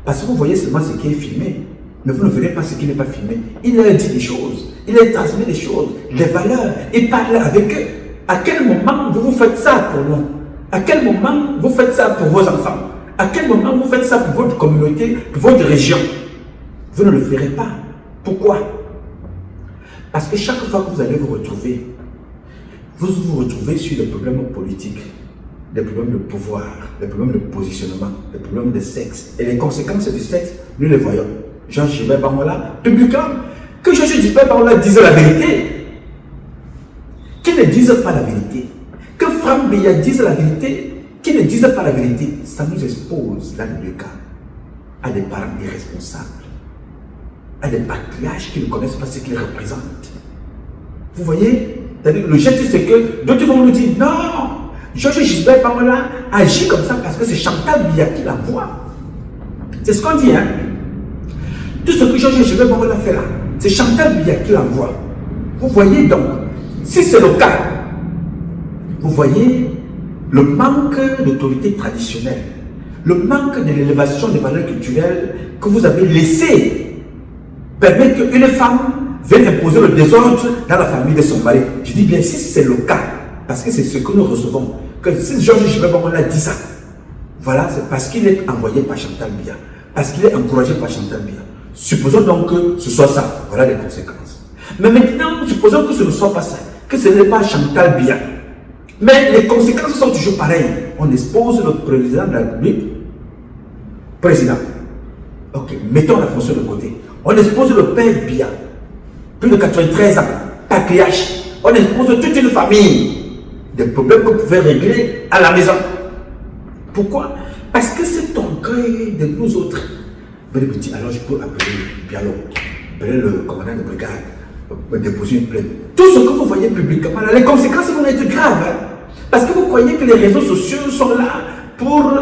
Parce que vous voyez seulement ce qui est filmé. Mais vous ne verrez pas ce qui n'est pas filmé. Il leur dit des choses. Il leur transmet des choses. Des valeurs. Il parle avec eux. À quel moment vous faites ça pour nous? À quel moment vous faites ça pour vos enfants? À quel moment vous faites ça pour votre communauté, pour votre région? Vous ne le ferez pas. Pourquoi? Parce que chaque fois que vous allez vous retrouver, vous vous retrouvez sur des problèmes politiques, des problèmes de pouvoir, des problèmes de positionnement, des problèmes de sexe. Et les conséquences du sexe, nous les voyons. Georges Gilbert Bangola, publiquement, que Georges Gilbert Bangola disait la vérité, qu'il ne dise pas la vérité, que Franck Biya dise la vérité, qu'il ne dise pas la vérité, ça nous expose, là, dans le cas, à des parents irresponsables, à des patriarches qui ne connaissent pas ce qu'ils représentent. Vous voyez? Le geste, c'est que d'autres vont nous dire non, Georges Gilbert Bangola agit comme ça parce que c'est Chantal Biya qui l'envoie. C'est ce qu'on dit, hein? Tout ce que Georges Gilbert Bangola fait là, c'est Chantal Biya qui l'envoie. Vous voyez donc, si c'est le cas, vous voyez le manque d'autorité traditionnelle, le manque de l'élévation des valeurs culturelles que vous avez laissé permettre qu'une femme vienne imposer le désordre dans la famille de son mari. Je dis bien si c'est le cas, parce que c'est ce que nous recevons, que si Georges Gilbert Bangola dit ça, voilà, c'est parce qu'il est envoyé par Chantal Biya, parce qu'il est encouragé par Chantal Biya. Supposons donc que ce soit ça, voilà les conséquences. Mais maintenant, supposons que ce ne soit pas ça, que ce n'est pas Chantal Biya. Mais les conséquences sont toujours pareilles. On expose le président de la République, président. Ok, mettons la fonction de côté. On expose le père Biya, plus de 93 ans, patriarche. On expose toute une famille. Des problèmes que vous pouvez régler à la maison. Pourquoi? Parce que cet orgueil de nous autres. Mais petit, alors je peux appeler Bialo, appeler le commandant de brigade, me déposer une plainte. Tout ce que vous voyez publiquement, là, les conséquences vont être graves. Hein? Parce que vous croyez que les réseaux sociaux sont là pour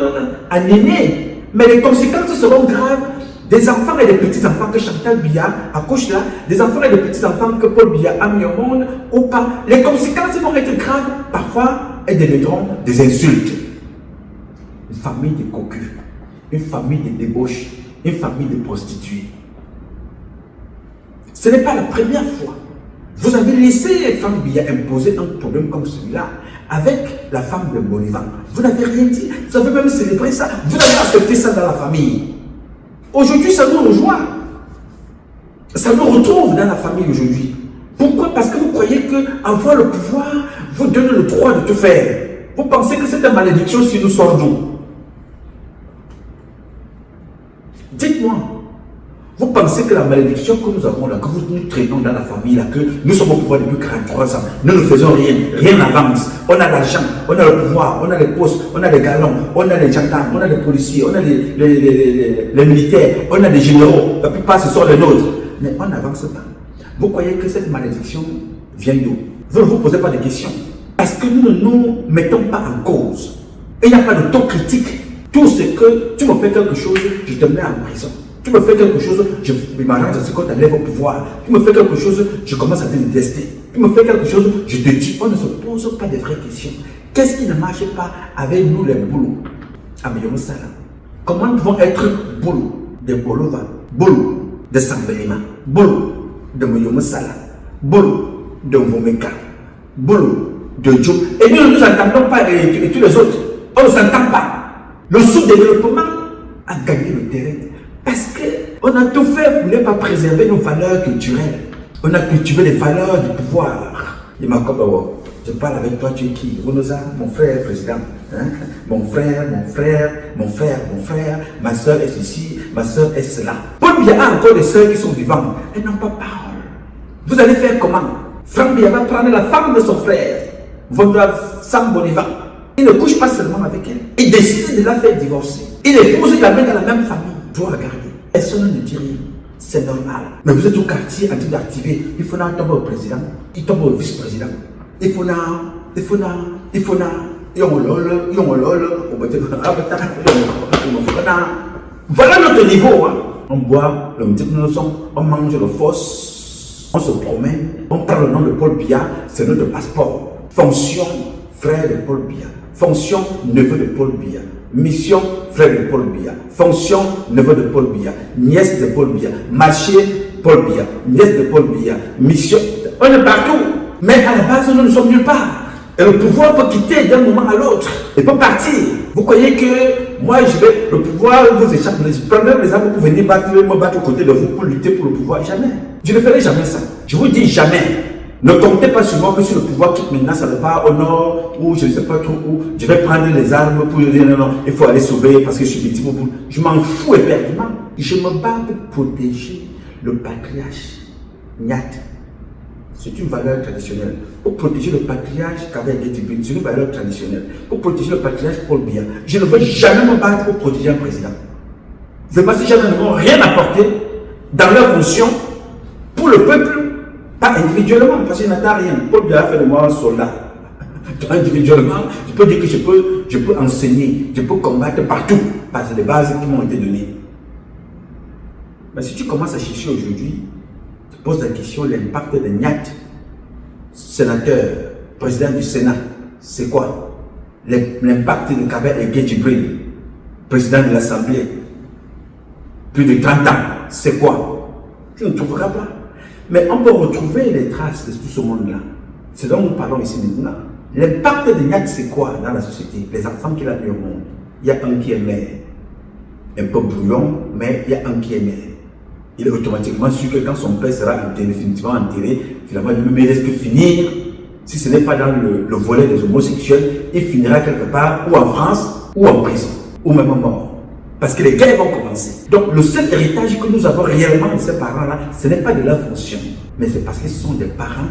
animer. Mais les conséquences seront graves. Des enfants et des petits-enfants que Chantal Biya accouche là, des enfants et des petits-enfants que Paul Biya a mis au monde ou pas. Les conséquences vont être graves. Parfois, elles deviendront des insultes. Une famille de cocus, une famille de débauches, une famille de prostituées. Ce n'est pas la première fois. Vous avez laissé Femme Biya imposer un problème comme celui-là avec la femme de Bolivar. Vous n'avez rien dit. Vous avez même célébré ça. Vous avez accepté ça dans la famille. Aujourd'hui, ça nous rejoint. Ça nous retrouve dans la famille aujourd'hui. Pourquoi? Parce que vous croyez qu'avoir le pouvoir vous donne le droit de tout faire. Vous pensez que cette malédiction si nous sort d'où? Dites-moi. Vous pensez que la malédiction que nous avons là, que nous traînons dans la famille là, que nous sommes au pouvoir depuis 43 ans, nous ne faisons rien, rien n'avance. On a l'argent, on a le pouvoir, on a les postes, on a les galons, on a les gendarmes, on a les policiers, on a les militaires, on a les généraux. La plupart ce sont les nôtres. Mais on n'avance pas. Vous croyez que cette malédiction vient d'où? Vous ne vous posez pas de questions. Parce que nous ne nous mettons pas en cause. Il n'y a pas de ton critique. Tout ce que tu me fais quelque chose, je te mets en prison. Tu me fais quelque chose, je m'arrange à ce qu'on t'enlève au pouvoir. Tu me fais quelque chose, je commence à te détester. Tu me fais quelque chose, je te tue. On ne se pose pas de vraies questions. Qu'est-ce qui ne marche pas avec nous les boulots? Améliorons ça là. Comment nous pouvons être boulots de Bolova, boulots de Sambelima, boulots de Moyomo Sala, boulots de Vomeka, boulots de Djo. Et nous ne nous entendons pas et tous les autres. On ne s'entend pas. Le sous-développement a gagné le terrain. Parce qu'on a tout fait pour ne pas préserver nos valeurs culturelles. On a cultivé les valeurs du pouvoir. Il m'a dit, je parle avec toi, tu es qui? Ronoza, mon frère président. Hein? Mon frère, ma soeur est ceci, ma soeur est cela. Paul Biya a encore des soeurs qui sont vivantes. Elles n'ont pas parole. Vous allez faire comment? Franck Biya va prendre la femme de son frère, Vonda Sam Bolivar. Il ne couche pas seulement avec elle. Il décide de la faire divorcer. Il épouse la main dans la même famille. Vous regardez. Personne ne dit rien. C'est normal. Mais vous êtes au quartier en train d'activer. Il faut tomber au président. Il tombe au vice-président. Il faut voilà notre niveau. Hein. On boit le petit on mange le fausse, on se promène, on parle le nom de Paul Biya, c'est notre passeport. Fonction, frère de Paul Biya. Fonction, neveu de Paul Biya. Mission, frère de Paul Biya. Fonction, neveu de Paul Biya. Nièce de Paul Biya. Marché, Paul Biya. Nièce de Paul Biya. Mission, on est partout. Mais à la base, nous ne sommes nulle part. Et le pouvoir peut quitter d'un moment à l'autre. Il peut partir. Vous croyez que moi, le pouvoir vous échappe. Je prendrai les armes pour venir me battre aux côtés de vous pour lutter pour le pouvoir. Jamais. Je ne ferai jamais ça. Je vous dis jamais. Ne comptez pas sur moi que si le pouvoir quitte maintenant, ça ne va pas au nord, ou je ne sais pas trop où, je vais prendre les armes pour dire non, il faut aller sauver parce que je suis victime. Je m'en fous éperdument. Je me bats pour protéger le patriarche Nyat. C'est une valeur traditionnelle. Pour protéger le patriarche qu'avait été c'est une valeur traditionnelle. Pour protéger le patriarche Paul Biya. Je ne veux jamais me battre pour protéger un président. Vraiment, si jamais ne m'ont rien apporté dans leur fonction pour le peuple, pas individuellement, parce qu'il n'a rien. Paul Biya a fait de moi un soldat. Individuellement, je peux dire que je peux enseigner, je peux combattre partout, parce que les bases qui m'ont été données. Mais si tu commences à chercher aujourd'hui, tu poses la question, l'impact de Nyat, sénateur, président du Sénat, c'est quoi? L'impact de Kaber et Djibril, président de l'Assemblée, plus de 30 ans, c'est quoi? Tu ne trouveras pas. Mais on peut retrouver les traces de tout ce monde-là. C'est dont nous parlons ici maintenant. L'impact de Nyat, c'est quoi dans la société? Les enfants qu'il a mis au monde. Il y a un qui est mère. Un peu brouillon, mais il y a un qui est mère. Il est automatiquement sûr que quand son père sera définitivement enterré, finalement, lui-même risque de finir, si ce n'est pas dans le volet des homosexuels, il finira quelque part, ou en France, ou en prison, ou même mort. Parce que les guerres vont commencer. Donc, le seul héritage que nous avons réellement de ces parents-là, ce n'est pas de leur fonction, mais c'est parce que ce sont des parents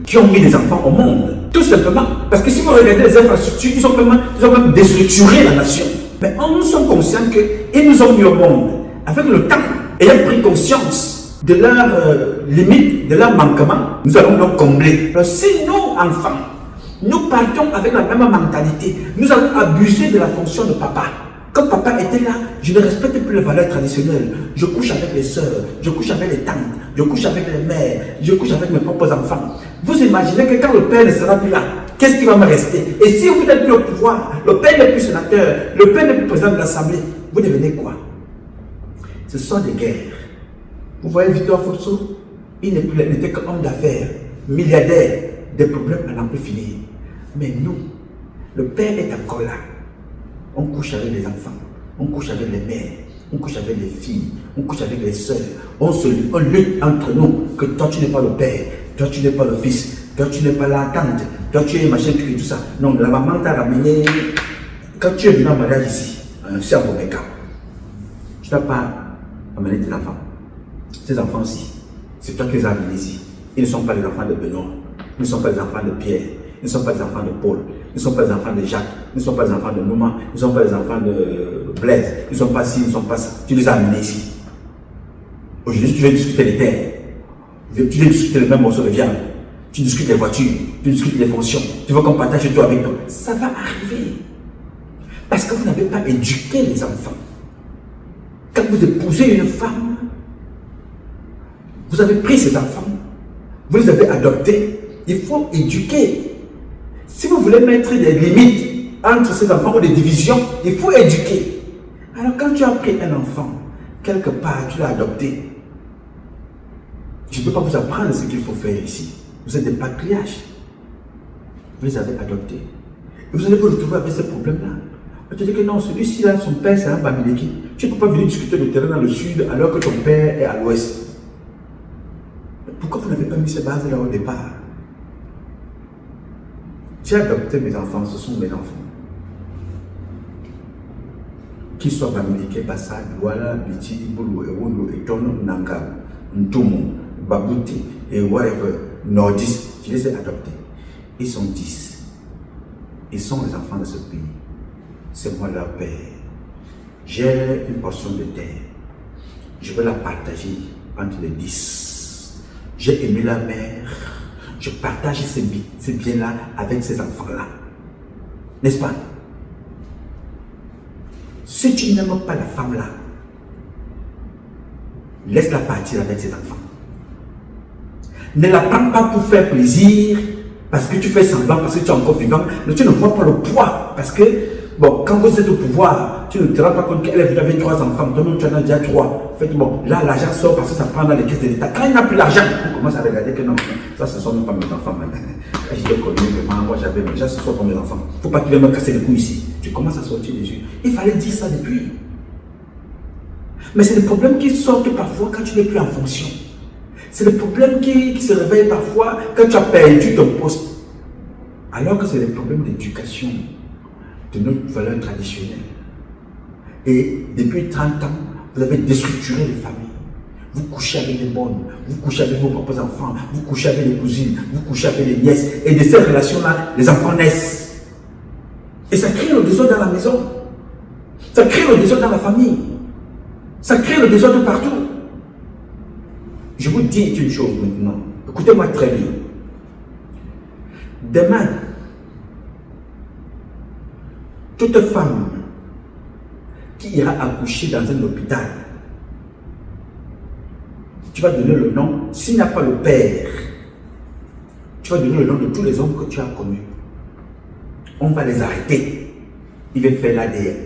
qui qui ont mis des enfants au monde. Tout simplement. Parce que si vous regardez les infrastructures, ils ont même déstructuré la nation. Mais nous sommes conscients qu'ils nous ont mis au monde. Avec le temps, ayant pris conscience de leurs limites, de leurs manquements, nous allons donc combler. Alors, si nous, enfants, nous partons avec la même mentalité, nous allons abuser de la fonction de papa. Quand papa était là, je ne respecte plus les valeurs traditionnelles. Je couche avec les sœurs, je couche avec les tantes, je couche avec les mères, je couche avec mes propres enfants. Vous imaginez que quand le père ne sera plus là, qu'est-ce qui va me rester? Et si vous n'êtes plus au pouvoir, le père n'est plus sénateur, le père n'est plus président de l'Assemblée, vous devenez quoi? Ce sont des guerres. Vous voyez Victor Fosso, il n'était qu'homme d'affaires, milliardaire, des problèmes à n'en plus finir. Mais nous, le père est encore là. On couche avec les enfants, on couche avec les mères, on couche avec les filles, on couche avec les soeurs. On lutte entre nous que toi tu n'es pas le père, toi tu n'es pas le fils, toi tu n'es pas la tante, toi tu es machin, tu es tout ça. Non, la maman t'a ramené. Quand tu es venu en mariage ici, c'est un mauvais cas. Tu n'as pas amené tes enfants. Ces enfants-ci, c'est toi qui les as amenés ici. Ils ne sont pas les enfants de Benoît, ils ne sont pas les enfants de Pierre, ils ne sont pas les enfants de Paul, ils ne sont pas les enfants de Jacques, ils ne sont pas les enfants de Maman, ils ne sont pas les enfants de Blaise, ils ne sont pas ci, ils ne sont pas ça. Tu les as amenés ici. Aujourd'hui, tu viens discuter les terres, tu viens discuter le même morceau de viande, tu discutes les voitures, tu discutes les fonctions, tu veux qu'on partage tout avec toi. Ça va arriver. Parce que vous n'avez pas éduqué les enfants. Quand vous épousez une femme, vous avez pris ces enfants, vous les avez adoptés, il faut éduquer. Si vous voulez mettre des limites entre ces enfants ou des divisions, il faut éduquer. Alors quand tu as pris un enfant, quelque part tu l'as adopté, je ne peux pas vous apprendre ce qu'il faut faire ici. Vous êtes des patriarches. Vous les avez adoptés. Et vous allez vous retrouver avec ce problème-là. On te dit que non, celui-ci là, son père c'est un Bamileki. Tu ne peux pas venir discuter le terrain dans le sud alors que ton père est à l'ouest. Pourquoi vous n'avez pas mis ces bases là au départ? J'ai adopté mes enfants, ce sont mes enfants. Qu'ils soient Bamileke, Bassad, Douala, Biti, Boulou, Ewondo, Etono, Nanga, Ntomo, Babouti et whatever, Nordis, je les ai adoptés. Ils sont 10. Ils sont les enfants de ce pays. C'est moi leur père. J'ai une portion de terre. Je veux la partager entre les 10. J'ai aimé la mère. Je partage ces biens-là avec ces enfants-là. N'est-ce pas? Si tu n'aimes pas la femme-là, laisse-la partir avec ses enfants. Ne la prends pas pour faire plaisir, parce que tu fais semblant, parce que tu es encore vivant, mais tu ne vois pas le poids. Parce que, bon, quand vous êtes au pouvoir, tu ne te rends pas compte qu'elle avait 3 enfants, toi-même tu en as déjà 3. En fait, bon, là, l'argent sort parce que ça prend dans les caisses de l'État. Quand il n'a plus l'argent, on commence à regarder que non, ça, ce ne sont même pas mes enfants. Quand j'étais connu, vraiment, moi j'avais, mais ça, ce ne sont pas mes enfants. Il ne faut pas que tu viennes me casser les couilles ici. Tu commences à sortir des yeux. Il fallait dire ça depuis. Mais c'est le problème qui sort parfois quand tu n'es plus en fonction. C'est le problème qui se réveille parfois quand tu as perdu ton poste. Alors que c'est le problème d'éducation de notre valeur traditionnelle. Et depuis 30 ans, vous avez déstructuré les familles. Vous couchez avec les bonnes, vous couchez avec vos propres enfants, vous couchez avec les cousines, vous couchez avec les nièces. Et de ces relations-là, les enfants naissent. Et ça crée le désordre dans la maison. Ça crée le désordre dans la famille. Ça crée le désordre partout. Je vous dis une chose maintenant. Écoutez-moi très bien. Demain, toute femme qui ira accoucher dans un hôpital, tu vas donner le nom, s'il n'y a pas le père, tu vas donner le nom de tous les hommes que tu as connus. On va les arrêter. Ils viennent faire l'ADN.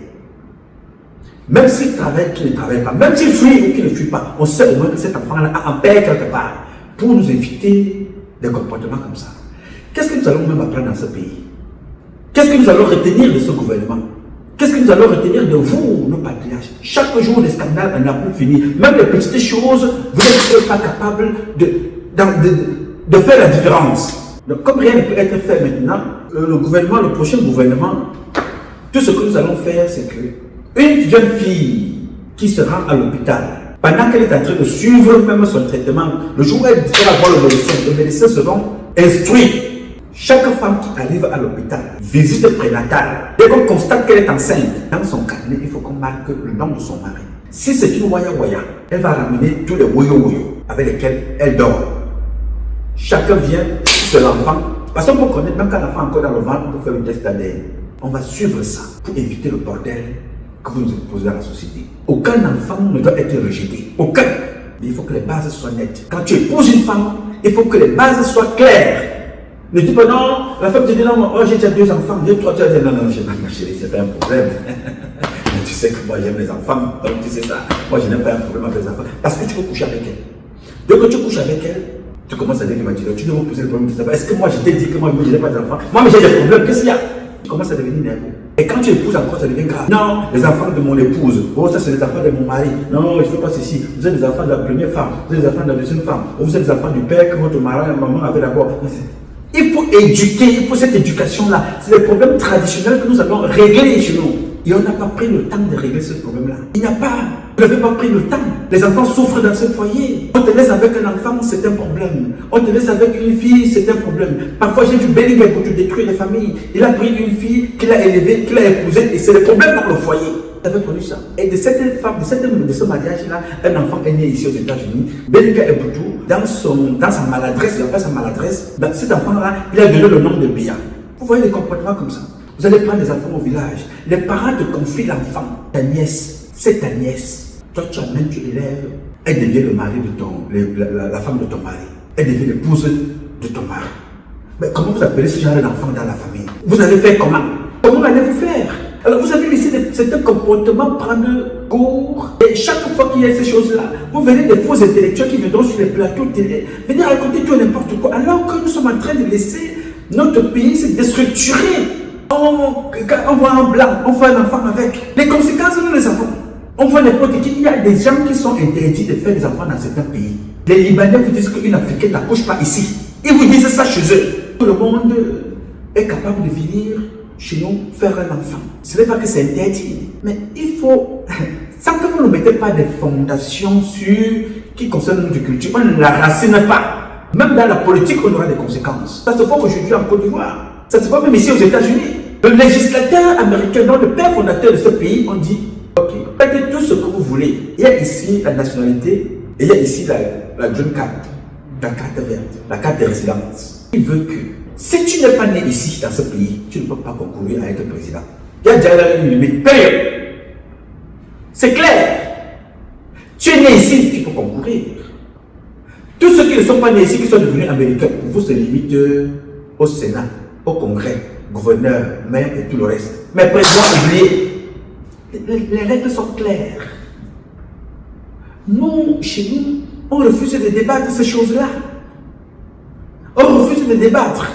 Même s'ils travaillent, qu'ils ne travaillent pas, même s'ils fuient ou qu'ils ne fuient pas, on sait au moins que cet enfant-là a un père quelque part pour nous éviter des comportements comme ça. Qu'est-ce que nous allons même apprendre dans ce pays? Qu'est-ce que nous allons retenir de ce gouvernement? Qu'est-ce que nous allons retenir de vous, nos patriarches? Chaque jour, des scandales, on n'a plus fini. Même les petites choses, vous n'êtes pas capables de faire la différence. Donc, comme rien ne peut être fait maintenant, le gouvernement, le prochain gouvernement, tout ce que nous allons faire, c'est que une jeune fille qui se rend à l'hôpital Pendant qu'elle est en train de suivre même son traitement, le jour où elle va voir le médecin seront instruits. Chaque femme qui arrive à l'hôpital, visite prénatale, dès qu'on constate qu'elle est enceinte, dans son carnet, il faut qu'on marque le nom de son mari. Si c'est une waya, elle va ramener tous les woyo avec lesquels elle dort. Chacun vient, c'est l'enfant. Parce qu'on peut connaître, même quand l'enfant est encore dans le ventre, on peut faire une test ADN. On va suivre ça pour éviter le bordel que vous nous imposez dans la société. Aucun enfant ne doit être rejeté. Aucun. Mais il faut que les bases soient nettes. Quand tu épouses une femme, il faut que les bases soient claires. Ne dis pas non, la femme te dit non, oh, j'ai déjà 2 enfants, j'ai 3, tu vas dire non, non, ma chérie, c'est pas un problème. Mais tu sais que moi j'aime les enfants, donc tu sais ça. Moi je n'ai pas un problème avec les enfants. Parce que tu peux coucher avec elle. Dès que tu couches avec elle, tu commences à dire que tu dois me poser le problème de ça. Est-ce que moi je t'ai dit que moi je n'ai pas d'enfants? Moi mais j'ai des problèmes, qu'est-ce qu'il y a? Tu commences à devenir nerveux. Et quand tu épouses encore, ça devient grave. Non, les enfants de mon épouse. Oh, ça c'est les enfants de mon mari. Non, je ne fais pas ceci. Vous êtes les enfants de la première femme. Vous êtes les enfants de la deuxième femme. Vous êtes les enfants du père que votre mari et maman avaient d'abord. Il faut éduquer, il faut cette éducation-là. C'est le problème traditionnel que nous allons régler chez nous. Et on n'a pas pris le temps de régler ce problème-là. Il n'y a pas. Vous n'avez pas pris le temps. Les enfants souffrent dans ce foyer. On te laisse avec un enfant, c'est un problème. On te laisse avec une fille, c'est un problème. Parfois, j'ai vu Bellingham pour te détruire les familles. Il a pris une fille qu'il a élevée, qu'il a épousée, et c'est le problème dans le foyer. Vous avez connu ça? Et de cette femme, de ce mariage-là, un enfant est né ici aux États-Unis. Bellingham Eboutou, dans sa maladresse, il appelle sa maladresse, dans cet enfant-là, il a donné le nom de Bia. Vous voyez des comportements comme ça. Vous allez prendre des enfants au village. Les parents te confient l'enfant, ta nièce, c'est ta nièce. Toi, tu amènes, tu élèves, elle devient le mari de la femme de ton mari. Elle devient l'épouse de ton mari. Mais comment vous appelez ce genre d'enfant dans la famille? Vous allez faire comment? Comment allez-vous faire? Alors vous avez laissé certains comportements prendre cours. Et chaque fois qu'il y a ces choses-là, vous verrez des faux intellectuels qui viendront sur les plateaux télé, venir raconter tout n'importe quoi. Alors que nous sommes en train de laisser notre pays se déstructurer. On voit un blanc, on voit un enfant avec. Les conséquences, nous les avons. On voit n'importe qui. Il y a des gens qui sont interdits de faire des enfants dans certains pays. Les Libanais vous disent qu'une Africaine n'accouche pas ici. Ils vous disent ça chez eux. Tout le monde est capable de venir chez nous faire un enfant. Ce n'est pas que c'est interdit, mais il faut, sans que vous ne mettez pas des fondations sur qui concerne notre culture, on ne la racine pas. Même dans la politique, on aura des conséquences. Ça se voit aujourd'hui en Côte d'Ivoire. Ça se voit même ici aux États-Unis. Le législateur américain, donc le père fondateur de ce pays, on dit ok, faites tout ce que vous voulez. Il y a ici la nationalité et il y a ici la green card, la carte verte, la carte de résidence. Il veut que si tu n'es pas né ici dans ce pays, tu ne peux pas concourir à être président. Il y a déjà une limite. Paye. C'est clair. Tu es né ici, tu peux concourir. Tous ceux qui ne sont pas nés ici, qui sont devenus américains, vous se limite au Sénat, au Congrès, gouverneur, maire et tout le reste. Mais président, oubliez. Les règles sont claires. Nous, chez nous, on refuse de débattre ces choses-là. On refuse de débattre.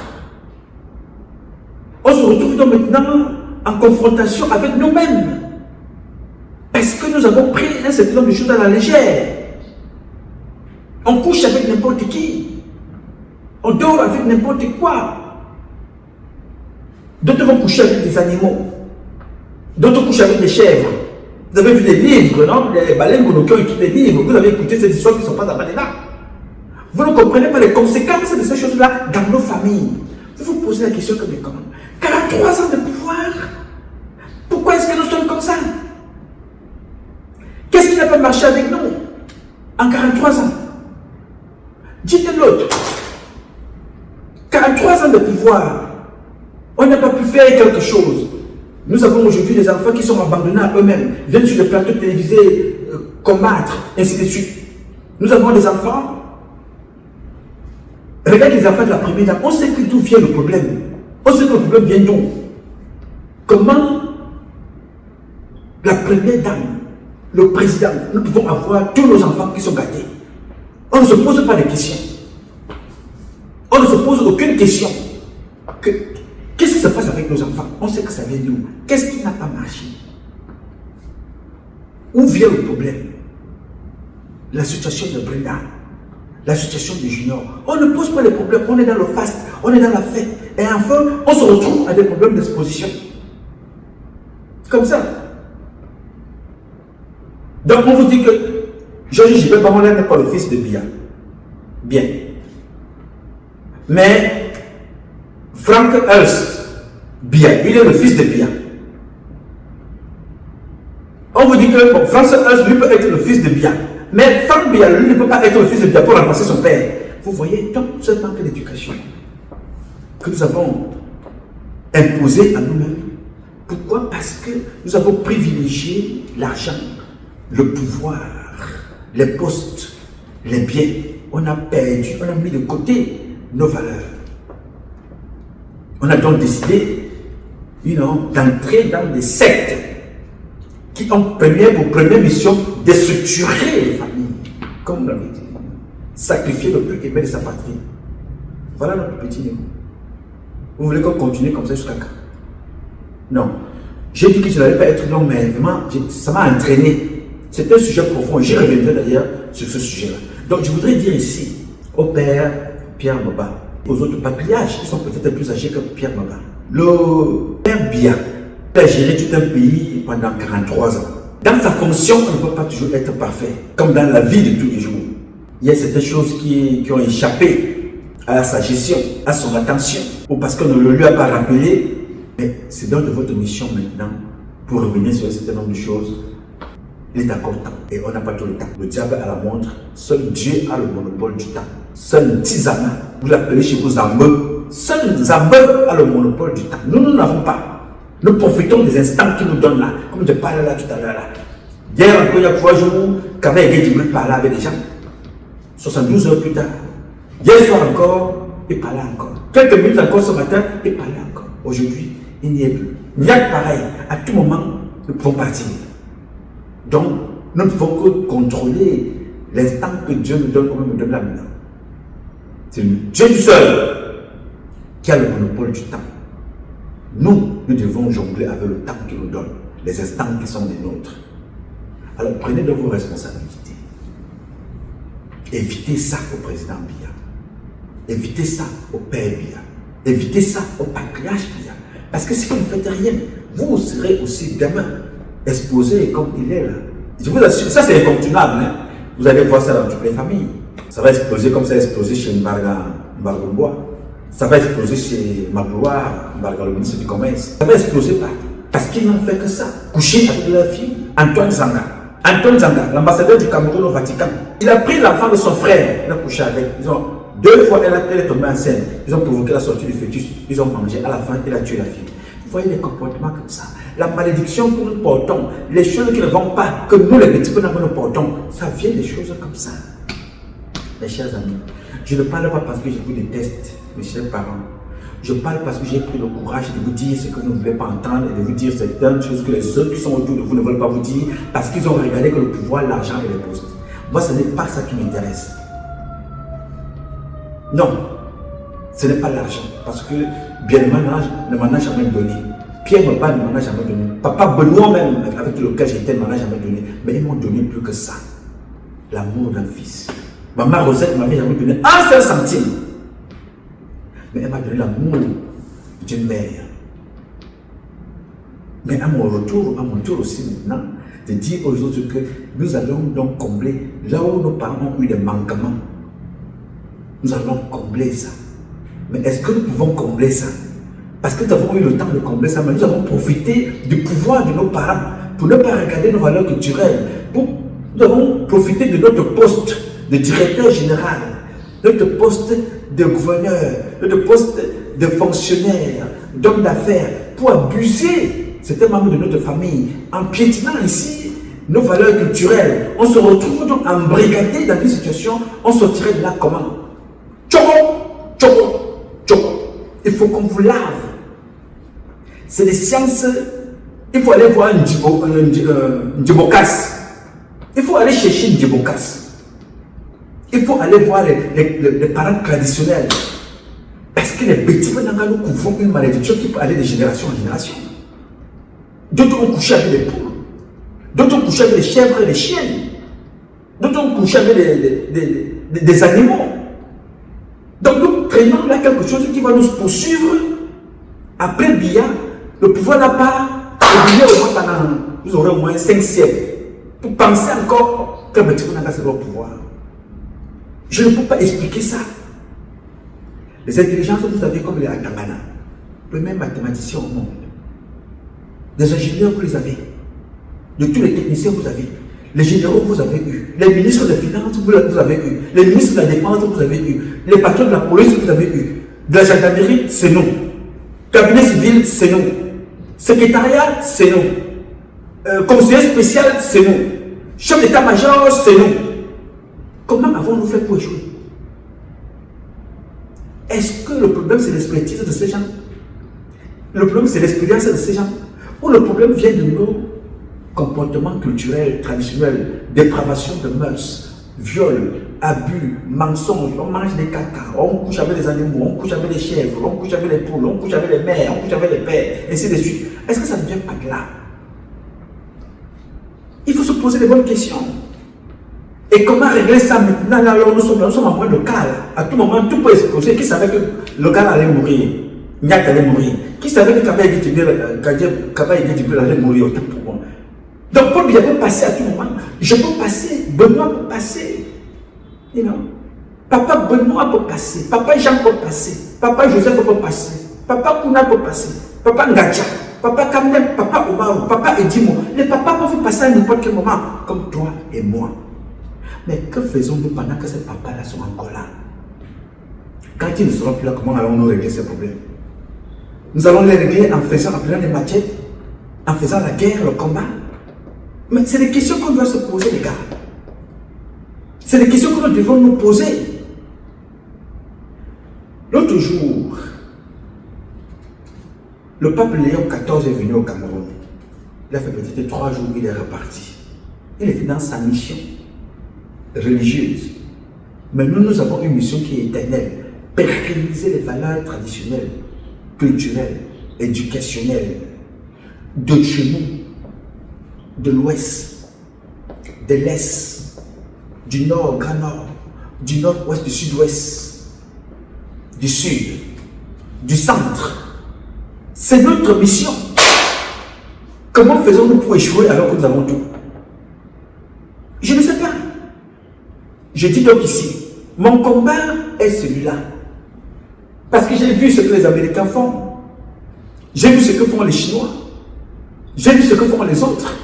On se retrouve donc maintenant en confrontation avec nous-mêmes. Parce que nous avons pris un certain nombre de choses à la légère. On couche avec n'importe qui. On dort avec n'importe quoi. D'autres vont coucher avec des animaux. D'autres couchent avec des chèvres. Vous avez vu des livres, non? Les baleines qui ont écrit des livres. Vous avez écouté ces histoires qui ne sont pas avalées là. Vous ne comprenez pas les conséquences de ces choses-là dans nos familles. Vous vous posez la question comme comment? 43 ans de pouvoir. Pourquoi est-ce que nous sommes comme ça? Qu'est-ce qui n'a pas marché avec nous en 43 ans? Dites l'autre. 43 ans de pouvoir. On n'a pas pu faire quelque chose. Nous avons aujourd'hui des enfants qui sont abandonnés à eux-mêmes, viennent sur les plateaux télévisés combattre, ainsi de suite. Nous avons des enfants. Regardez les enfants de la première dame. On sait d'où vient le problème. On sait que le problème vient d'où. Comment la première dame, le président, nous pouvons avoir tous nos enfants qui sont gâtés. On ne se pose pas de questions. On ne se pose aucune question. Qu'est-ce qui se passe avec nos enfants? On sait que ça vient d'où. Qu'est-ce qui n'a pas marché? Où vient le problème? La situation de Brenda, la situation de Junior. On ne pose pas les problèmes, on est dans le faste, on est dans la fête. Et enfin, on se retrouve à des problèmes d'exposition. Comme ça. Donc on vous dit que Georges Gilbert Bamona n'est pas le fils de Biya. Bien. Mais Frank Hulst Biya, il est le fils de Biya. On vous dit que bon, Frank Hulst lui peut être le fils de Biya. Mais Frank Biya, lui, ne peut pas être le fils de Biya pour remplacer son père. Vous voyez, donc ce manque d'éducation que nous avons imposé à nous-mêmes. Pourquoi? Parce que nous avons privilégié l'argent, le pouvoir, les postes, les biens. On a perdu, on a mis de côté nos valeurs. On a donc décidé d'entrer dans des sectes qui ont pour première mission de structurer les familles, comme vous l'avez dit. Sacrifier le plus aimé de sa patrie. Voilà notre petit niveau. Vous voulez qu'on continue comme ça jusqu'à quand? Non. J'ai dit que je n'allais pas être long, mais vraiment, ça m'a entraîné. C'est un sujet profond. J'y reviendrai d'ailleurs sur ce sujet-là. Donc, je voudrais dire ici, au père Pierre Moba, aux autres patriarches qui sont peut-être plus âgés que Pierre Moba. Le père Biya a géré tout un pays pendant 43 ans. Dans sa fonction, on ne peut pas toujours être parfait, comme dans la vie de tous les jours. Il y a certaines choses qui ont échappé à sa gestion, à son attention, ou parce qu'on ne le lui a pas rappelé. Mais c'est donc de votre mission maintenant, pour revenir sur un certain nombre de choses. Il est encore temps, et on n'a pas tout le temps. Le diable a la montre, seul Dieu a le monopole du temps. Seul Tizama, vous l'appelez chez vous Zambeu, seul Zambeu a le monopole du temps. Nous n'avons pas. Nous profitons des instants qu'il nous donne là, comme je parlais là tout à l'heure là. Hier encore, il y a 3 jours, qu'avait Guédibril parlait avec des gens. 72 heures plus tard. Hier soir encore, il parlait encore. Quelques minutes encore ce matin, il parlait encore. Aujourd'hui, il n'y est plus. Il y a pareil. À tout moment, nous pouvons partir. Donc, nous ne pouvons que contrôler l'instant que Dieu nous donne, comme il nous donne là maintenant. C'est Dieu du seul qui a le monopole du temps. Nous devons jongler avec le temps qu'il nous donne, les instants qui sont des nôtres. Alors, prenez de vos responsabilités. Évitez ça au président Biya. Évitez ça au père Biya. Évitez ça au patriarche Biya. Parce que si vous ne faites rien, vous serez aussi demain exposé comme il est là. Je vous assure, ça c'est incontournable. Hein? Vous allez voir ça dans toutes les familles. Ça va exploser comme ça a explosé chez Mbargombois. Ça va exploser chez Magloire, le ministre du Commerce. Ça va exploser partout. Parce qu'ils n'ont fait que ça. Coucher avec leur fille, Antoine Zanga. Antoine Zanga, l'ambassadeur du Cameroun au Vatican. Il a pris l'enfant de son frère, il a couché avec. Ils ont 2 fois, elle est tombée enceinte. Ils ont provoqué la sortie du fœtus. Ils ont mangé. À la fin, il a tué la fille. Vous voyez les comportements comme ça. La malédiction que nous portons, les choses qui ne vont pas, que nous les petits que nous portons, ça vient des choses comme ça. Mes chers amis, je ne parle pas parce que je vous déteste, mes chers parents. Je parle parce que j'ai pris le courage de vous dire ce que vous ne voulez pas entendre et de vous dire certaines choses que les autres qui sont autour de vous ne veulent pas vous dire parce qu'ils ont regardé que le pouvoir, l'argent et les postes. Moi, ce n'est pas ça qui m'intéresse. Non, ce n'est pas l'argent parce que bien ne m'en a jamais donné. Pierre Moba ne m'en a jamais donné. Papa Benoît même, avec lequel j'étais, ne m'en a jamais donné. Mais ils m'ont donné plus que ça. L'amour d'un fils. Maman Rosette ne m'avait jamais donné un seul centime. Mais elle m'a donné l'amour d'une mère. Mais à mon tour aussi maintenant, de dire aux autres que nous allons donc combler là où nos parents ont eu des manquements. Nous allons combler ça. Mais est-ce que nous pouvons combler ça? Parce que nous avons eu le temps de combler ça, mais nous avons profité du pouvoir de nos parents pour ne pas regarder nos valeurs culturelles. Nous avons profité de notre poste de directeur général, notre poste de gouverneur, notre poste de fonctionnaire, d'homme d'affaires, pour abuser certains membres de notre famille, en piétinant ici nos valeurs culturelles. On se retrouve donc embrigadés dans une situation, on sortirait de là comment? Tchoko, tchoko, tchoko. Il faut qu'on vous lave. C'est des sciences, il faut aller voir Ndjibokas. Il faut aller chercher Ndjibokas. Il faut aller voir les parents traditionnels. Parce que les petits nous couvrons une malédiction qui peut aller de génération en génération. D'autres ont couché avec les poules. D'autres ont couché avec les chèvres et les chiennes. D'autres ont couché avec des animaux. Donc nous traînons là quelque chose qui va nous poursuivre. Après Biya, le pouvoir n'a pas oublié au moins pendant, vous aurez au moins 5 siècles. pour penser encore que Betiko n'a pas ce pouvoir. Je ne peux pas expliquer ça. Les intelligences, vous avez comme les Atangana, le même mathématicien au monde. Des ingénieurs, vous les avez. De tous les techniciens, vous avez. Les généraux, vous avez eu. Les ministres des Finances, vous avez eu. Les ministres de la Défense, vous avez eu. Les patrons de la police, vous avez eu. De la gendarmerie, c'est nous. Cabinet civil, c'est nous. Secrétariat, c'est nous. Conseiller spécial, c'est nous. Chef d'état-major, c'est nous. Comment avons-nous fait pour échouer? Est-ce que le problème c'est l'expertise de ces gens? Le problème c'est l'expérience de ces gens? Ou le problème vient de nos comportements culturels, traditionnels, dépravation de mœurs, viol, abus, mensonges, on mange des caca, on couche avec les animaux, on couche avec les chèvres, on couche avec les poules, on couche avec les mères, on couche avec les pères, et ainsi de suite. Est-ce que ça ne vient pas de là? Il faut se poser les bonnes questions. Et comment régler ça maintenant? Là, nous sommes en point de cas. À tout moment, tout peut exploser. Qui savait que le gars allait mourir? Nyat allait mourir. Qui savait que Kaba Edidibel allait mourir au tout moment? Donc, Paul Biya peut passer à tout moment. Je peux passer. Benoît peut passer. You know? Papa Benoît peut passer. Papa Jean peut passer. Papa Joseph peut passer. Papa Kuna peut passer. Papa Ngacha. Papa Kamden. Papa Omaru. Papa Edimo. Les papas peuvent passer à n'importe quel moment. Comme toi et moi. Mais que faisons-nous pendant que ces papas-là sont encore là? Quand ils ne seront plus là, comment allons-nous régler ces problèmes? Nous allons les régler en faisant, en prenant des machettes, en faisant la guerre, le combat. Mais c'est des questions qu'on doit se poser, les gars. C'est des questions que nous devons nous poser. L'autre jour, le pape Léon XIV est venu au Cameroun. Il a fait peut-être 3 jours, il est reparti. Il était dans sa mission religieuse. Mais nous avons une mission qui est éternelle. Pérenniser les valeurs traditionnelles, culturelles, éducationnelles de chez nous, de l'ouest, de l'est, du nord, grand nord, du nord-ouest, du sud-ouest, du sud, du centre. C'est notre mission. Comment faisons-nous pour échouer alors que nous avons tout? Je ne sais pas. Je dis donc ici, mon combat est celui-là. Parce que j'ai vu ce que les Américains font. J'ai vu ce que font les Chinois. J'ai vu ce que font les autres.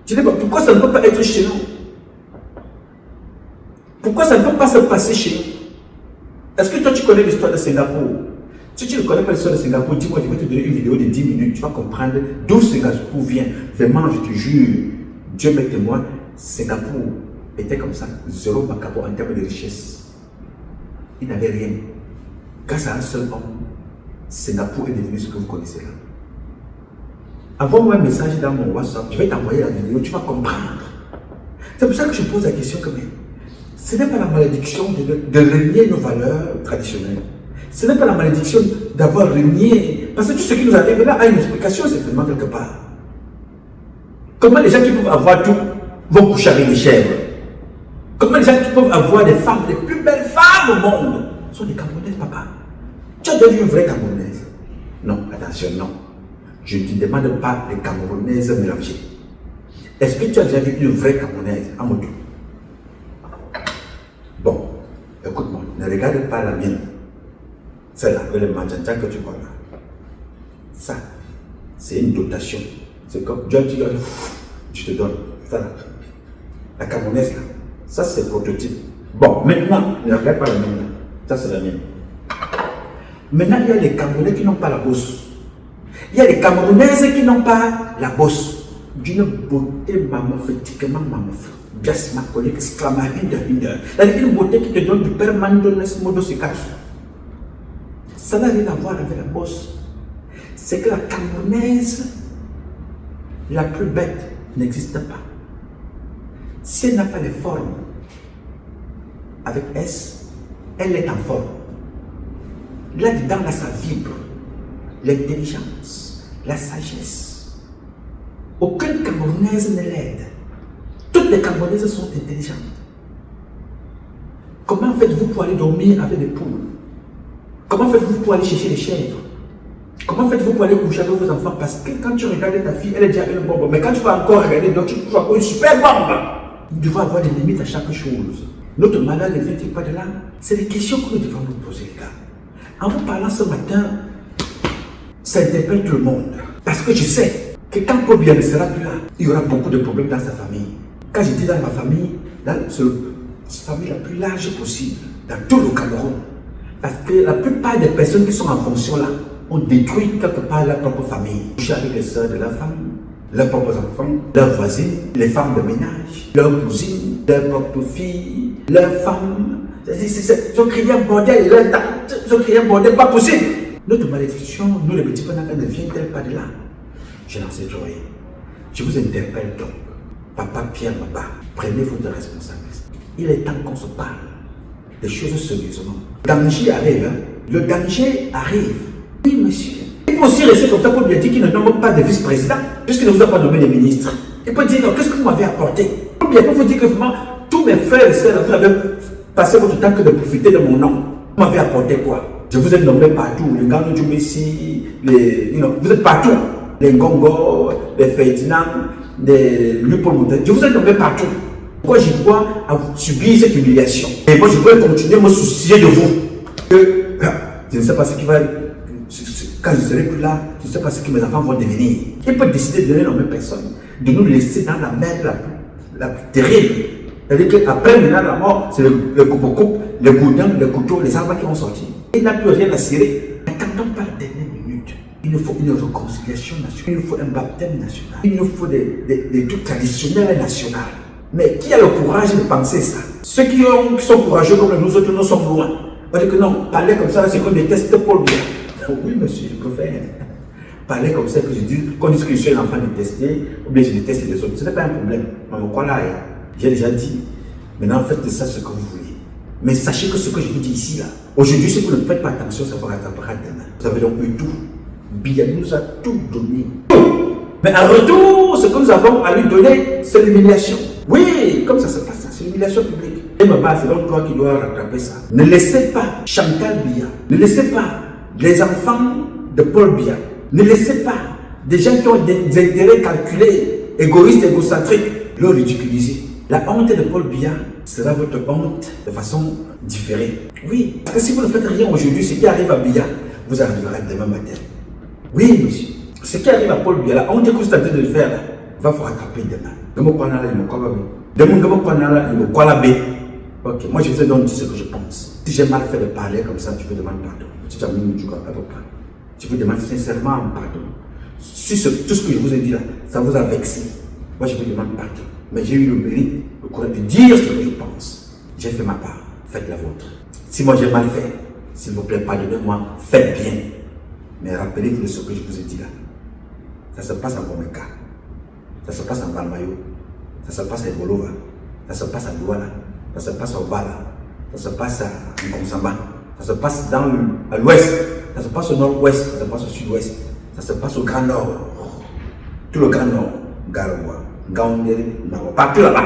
Je dis, pourquoi ça ne peut pas être chez nous? Pourquoi ça ne peut pas se passer chez nous? Est-ce que toi tu connais l'histoire de Singapour? Si tu ne connais pas l'histoire de Singapour, dis-moi, je vais te donner une vidéo de 10 minutes, tu vas comprendre d'où Singapour vient. Vraiment, je te jure, Dieu m'est témoin, Singapour était comme ça, zéro macabre en termes de richesse. Il n'avait rien. Grâce à un seul homme, Singapour est devenu ce que vous connaissez là. Envoie-moi un message dans mon WhatsApp, je vais t'envoyer la vidéo, tu vas comprendre. C'est pour ça que je pose la question que même. Ce n'est pas la malédiction de renier nos valeurs traditionnelles. Ce n'est pas la malédiction d'avoir renié. Parce que tout ce qui nous arrive là a une explication certainement quelque part. Comment les gens qui peuvent avoir tout vont coucher avec les chèvres? Comment les gens qui peuvent avoir des femmes, les plus belles femmes au monde, sont des Camerounaises, papa? Tu as déjà vu une vraie Camerounaise? Non, attention, non. Je ne te demande pas les Camerounaises mélangées. Est-ce que tu as déjà vu une vraie Camerounaise à moto? Bon, écoute-moi, ne regarde pas la mienne. Celle-là, avec le magenta que tu vois là. Ça, c'est une dotation. C'est comme John Tigger, je te donne. Ça là. La Camerounaise là. Ça, c'est le prototype. Bon, maintenant, ne regarde pas la mienne. Ça, c'est la mienne. Maintenant, il y a les Camerounais qui n'ont pas la bosse. Il y a les Camerounaises qui n'ont pas la bosse. D'une beauté mamophétiquement mamophétique. Bias ma collègue, exclamahin de hinder. C'est une beauté qui te donne du permanent modo se cache. Ça n'a rien à voir avec la bosse. C'est que la Camerounaise, la plus bête, n'existe pas. Si elle n'a pas les formes, avec S, elle est en forme. Là-dedans, là, ça vibre. L'intelligence, la sagesse. Aucune Camerounaise ne l'aide. Toutes les Camerounaises sont intelligentes. Comment faites-vous pour aller dormir avec des poules? Comment faites-vous pour aller chercher les chèvres? Comment faites-vous pour aller coucher avec vos enfants? Parce que quand tu regardes ta fille, elle est déjà une bombe. Mais quand tu vas encore regarder d'autres, tu trouves encore une super bombe. Nous devons avoir des limites à chaque chose. Notre malheur ne vient-il pas de là? C'est des questions que nous devons nous poser, les gars. En vous parlant ce matin, ça interpelle tout le monde. Parce que je sais que quand Paul Biya ne sera plus là, il y aura beaucoup de problèmes dans sa famille. Quand je dis dans ma famille, dans cette famille la plus large possible, dans tout le Cameroun. Parce que la plupart des personnes qui sont en fonction là, ont détruit quelque part leur propre famille. Coucher avec les soeurs de leur femme, leurs propres enfants, leurs voisines, les femmes de ménage, leurs cousines, leurs propres filles, leurs femmes. Ils ont créé un bordel, leurs tantes, ils ont créé un bordel pas possible. Notre malédiction, nous les petits panacas, ne vient-elle pas de là? Je n'en sais rien. Je vous interpelle donc, Papa Pierre Maba, prenez votre responsabilité. Il est temps qu'on se parle des choses sérieusement. Le danger arrive, hein? Le danger arrive. Oui, monsieur. Il peut aussi rester comme ça pour bien dire qu'il ne nomme pas de vice-président, puisqu'il ne vous a pas nommé de ministre. Il peut dire, non, qu'est-ce que vous m'avez apporté? Ou bien, il peut vous dire que vraiment, tous mes frères et sœurs, vous avez passé votre temps que de profiter de mon nom. Vous m'avez apporté quoi? Je vous ai nommé partout, les Gano Djoumessi, vous êtes partout. Les Ngongo, les Ferdinand, les Lupol Moutet, je vous ai nommé partout. Pourquoi je dois subir cette humiliation? Et moi, je veux continuer à me soucier de vous. Je ne sais pas ce qui va... Quand je ne serai plus là, je ne sais pas ce que mes enfants vont devenir. Il peut décider de donner nommer personne, de nous laisser dans la merde la plus terrible. C'est-à-dire qu'après maintenant la mort, c'est le coupe-coupe, le goudin, le couteau, les arbres qui vont sortir. Il n'a plus rien à cirer. N'attendons pas la dernière minute. Il nous faut une réconciliation nationale. Il nous faut un baptême national. Il nous faut des trucs traditionnels nationaux. Mais qui a le courage de penser ça? Ceux qui sont courageux comme nous autres, nous sommes loin. On dit que non, parler comme ça, c'est qu'on déteste Paul Biya. Oui, monsieur, je préfère parler comme ça, que je dis, qu'on dise que je suis un enfant détesté, ou bien je déteste les autres. Ce n'est pas un problème. On me croit là, j'ai déjà dit. Maintenant, faites de ça ce que vous voulez. Mais sachez que ce que je vous dis ici, là, aujourd'hui, si vous ne faites pas attention, ça vous rattrapera demain. Vous avez donc eu tout. Biya nous a tout donné. Tout. Mais en retour, ce que nous avons à lui donner, c'est l'humiliation. Oui, comme ça se passe, c'est l'humiliation publique. Et ma base, c'est donc toi qui dois rattraper ça. Ne laissez pas Chantal Biya, ne laissez pas les enfants de Paul Biya, ne laissez pas des gens qui ont des intérêts calculés, égoïstes, égocentriques, le ridiculiser. La honte de Paul Biya sera votre honte de façon différée. Oui, parce que si vous ne faites rien aujourd'hui, ce qui arrive à Biya, vous arriverez demain matin. Oui, monsieur. Ce qui arrive à Paul Biya, la honte que vous êtes en train de le faire, va vous rattraper demain. Ok, moi je vous ai donc dit ce que je pense. Si j'ai mal fait de parler comme ça, tu me demandes pardon. Si tu as mis du corps à peu près, je vous demande sincèrement pardon. Si tout ce que je vous ai dit là, ça vous a vexé, moi je vous demande pardon. Mais j'ai eu le mérite, le courage de dire ce que je pense. J'ai fait ma part, faites la vôtre. Si moi j'ai mal fait, s'il vous plaît, pardonnez-moi, faites bien. Mais rappelez-vous de ce que je vous ai dit là. Ça se passe à Bomeka, ça se passe à Balmayo, ça se passe à Bolova, ça se passe à Douala, ça se passe à Obala, ça se passe à Nkonsamba, ça se passe à l'ouest, ça se passe au nord-ouest, ça se passe au sud-ouest, ça se passe au grand nord, tout le grand nord, Garoua, Gaoundé, partout là-bas,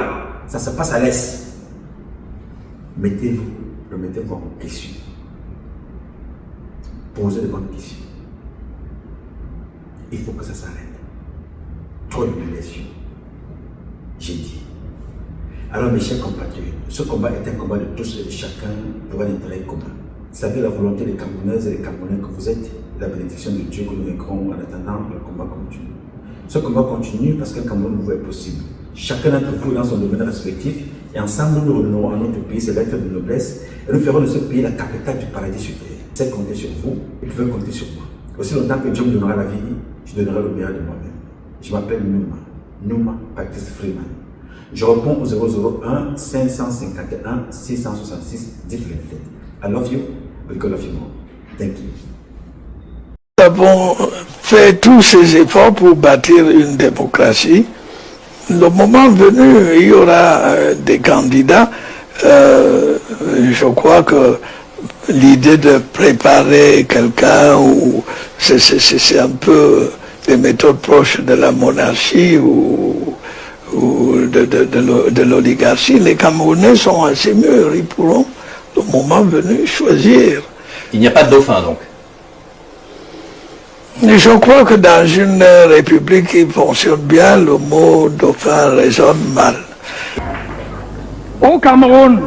ça se passe à l'est. Remettez-vous en question. Posez de bonnes questions. Il faut que ça s'arrête. Trop d'humiliation. J'ai dit. Alors mes chers compatriotes, ce combat est un combat de tous et de chacun pour un intérêt commun. Vous savez la volonté des Camerounaises et des Camerounais que vous êtes, la bénédiction de Dieu que nous vaincrons en attendant le combat continue. Ce combat continue parce qu'un Cameroun nouveau est possible. Chacun d'entre vous dans son domaine respectif et ensemble nous redonnerons à notre pays ses lettres de noblesse et nous ferons de ce pays la capitale du paradis sur terre. C'est compter sur vous et vous pouvez compter sur moi. Aussi longtemps que Dieu me donnera la vie, je donnerai le meilleur de moi-même. Je m'appelle Nouma Patrice Freeman. Je réponds au 001 551 666 10 27. I love you, because I love you more. Thank you. Nous avons fait tous ces efforts pour bâtir une démocratie. Le moment venu, il y aura des candidats. Je crois que l'idée de préparer quelqu'un, c'est un peu des méthodes proches de la monarchie ou de l'oligarchie. Les Camerounais sont assez mûrs, ils pourront, le moment venu, choisir. Il n'y a pas de dauphin donc? Je crois que dans une république qui fonctionne bien, le mot dauphin résonne mal. Au Cameroun,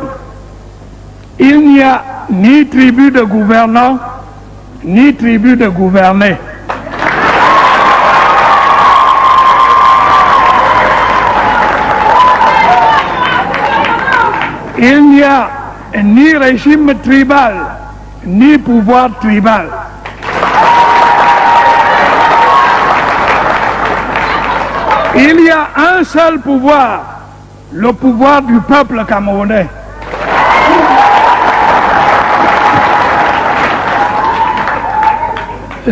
il n'y a ni tribu de gouvernants, ni tribu de gouvernés. Il n'y a ni régime tribal, ni pouvoir tribal. Il y a un seul pouvoir, le pouvoir du peuple camerounais.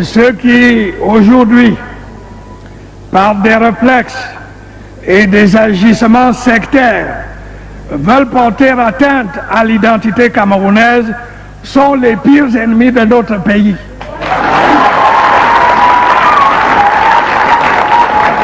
Ceux qui, aujourd'hui, par des réflexes et des agissements sectaires, veulent porter atteinte à l'identité camerounaise sont les pires ennemis de notre pays.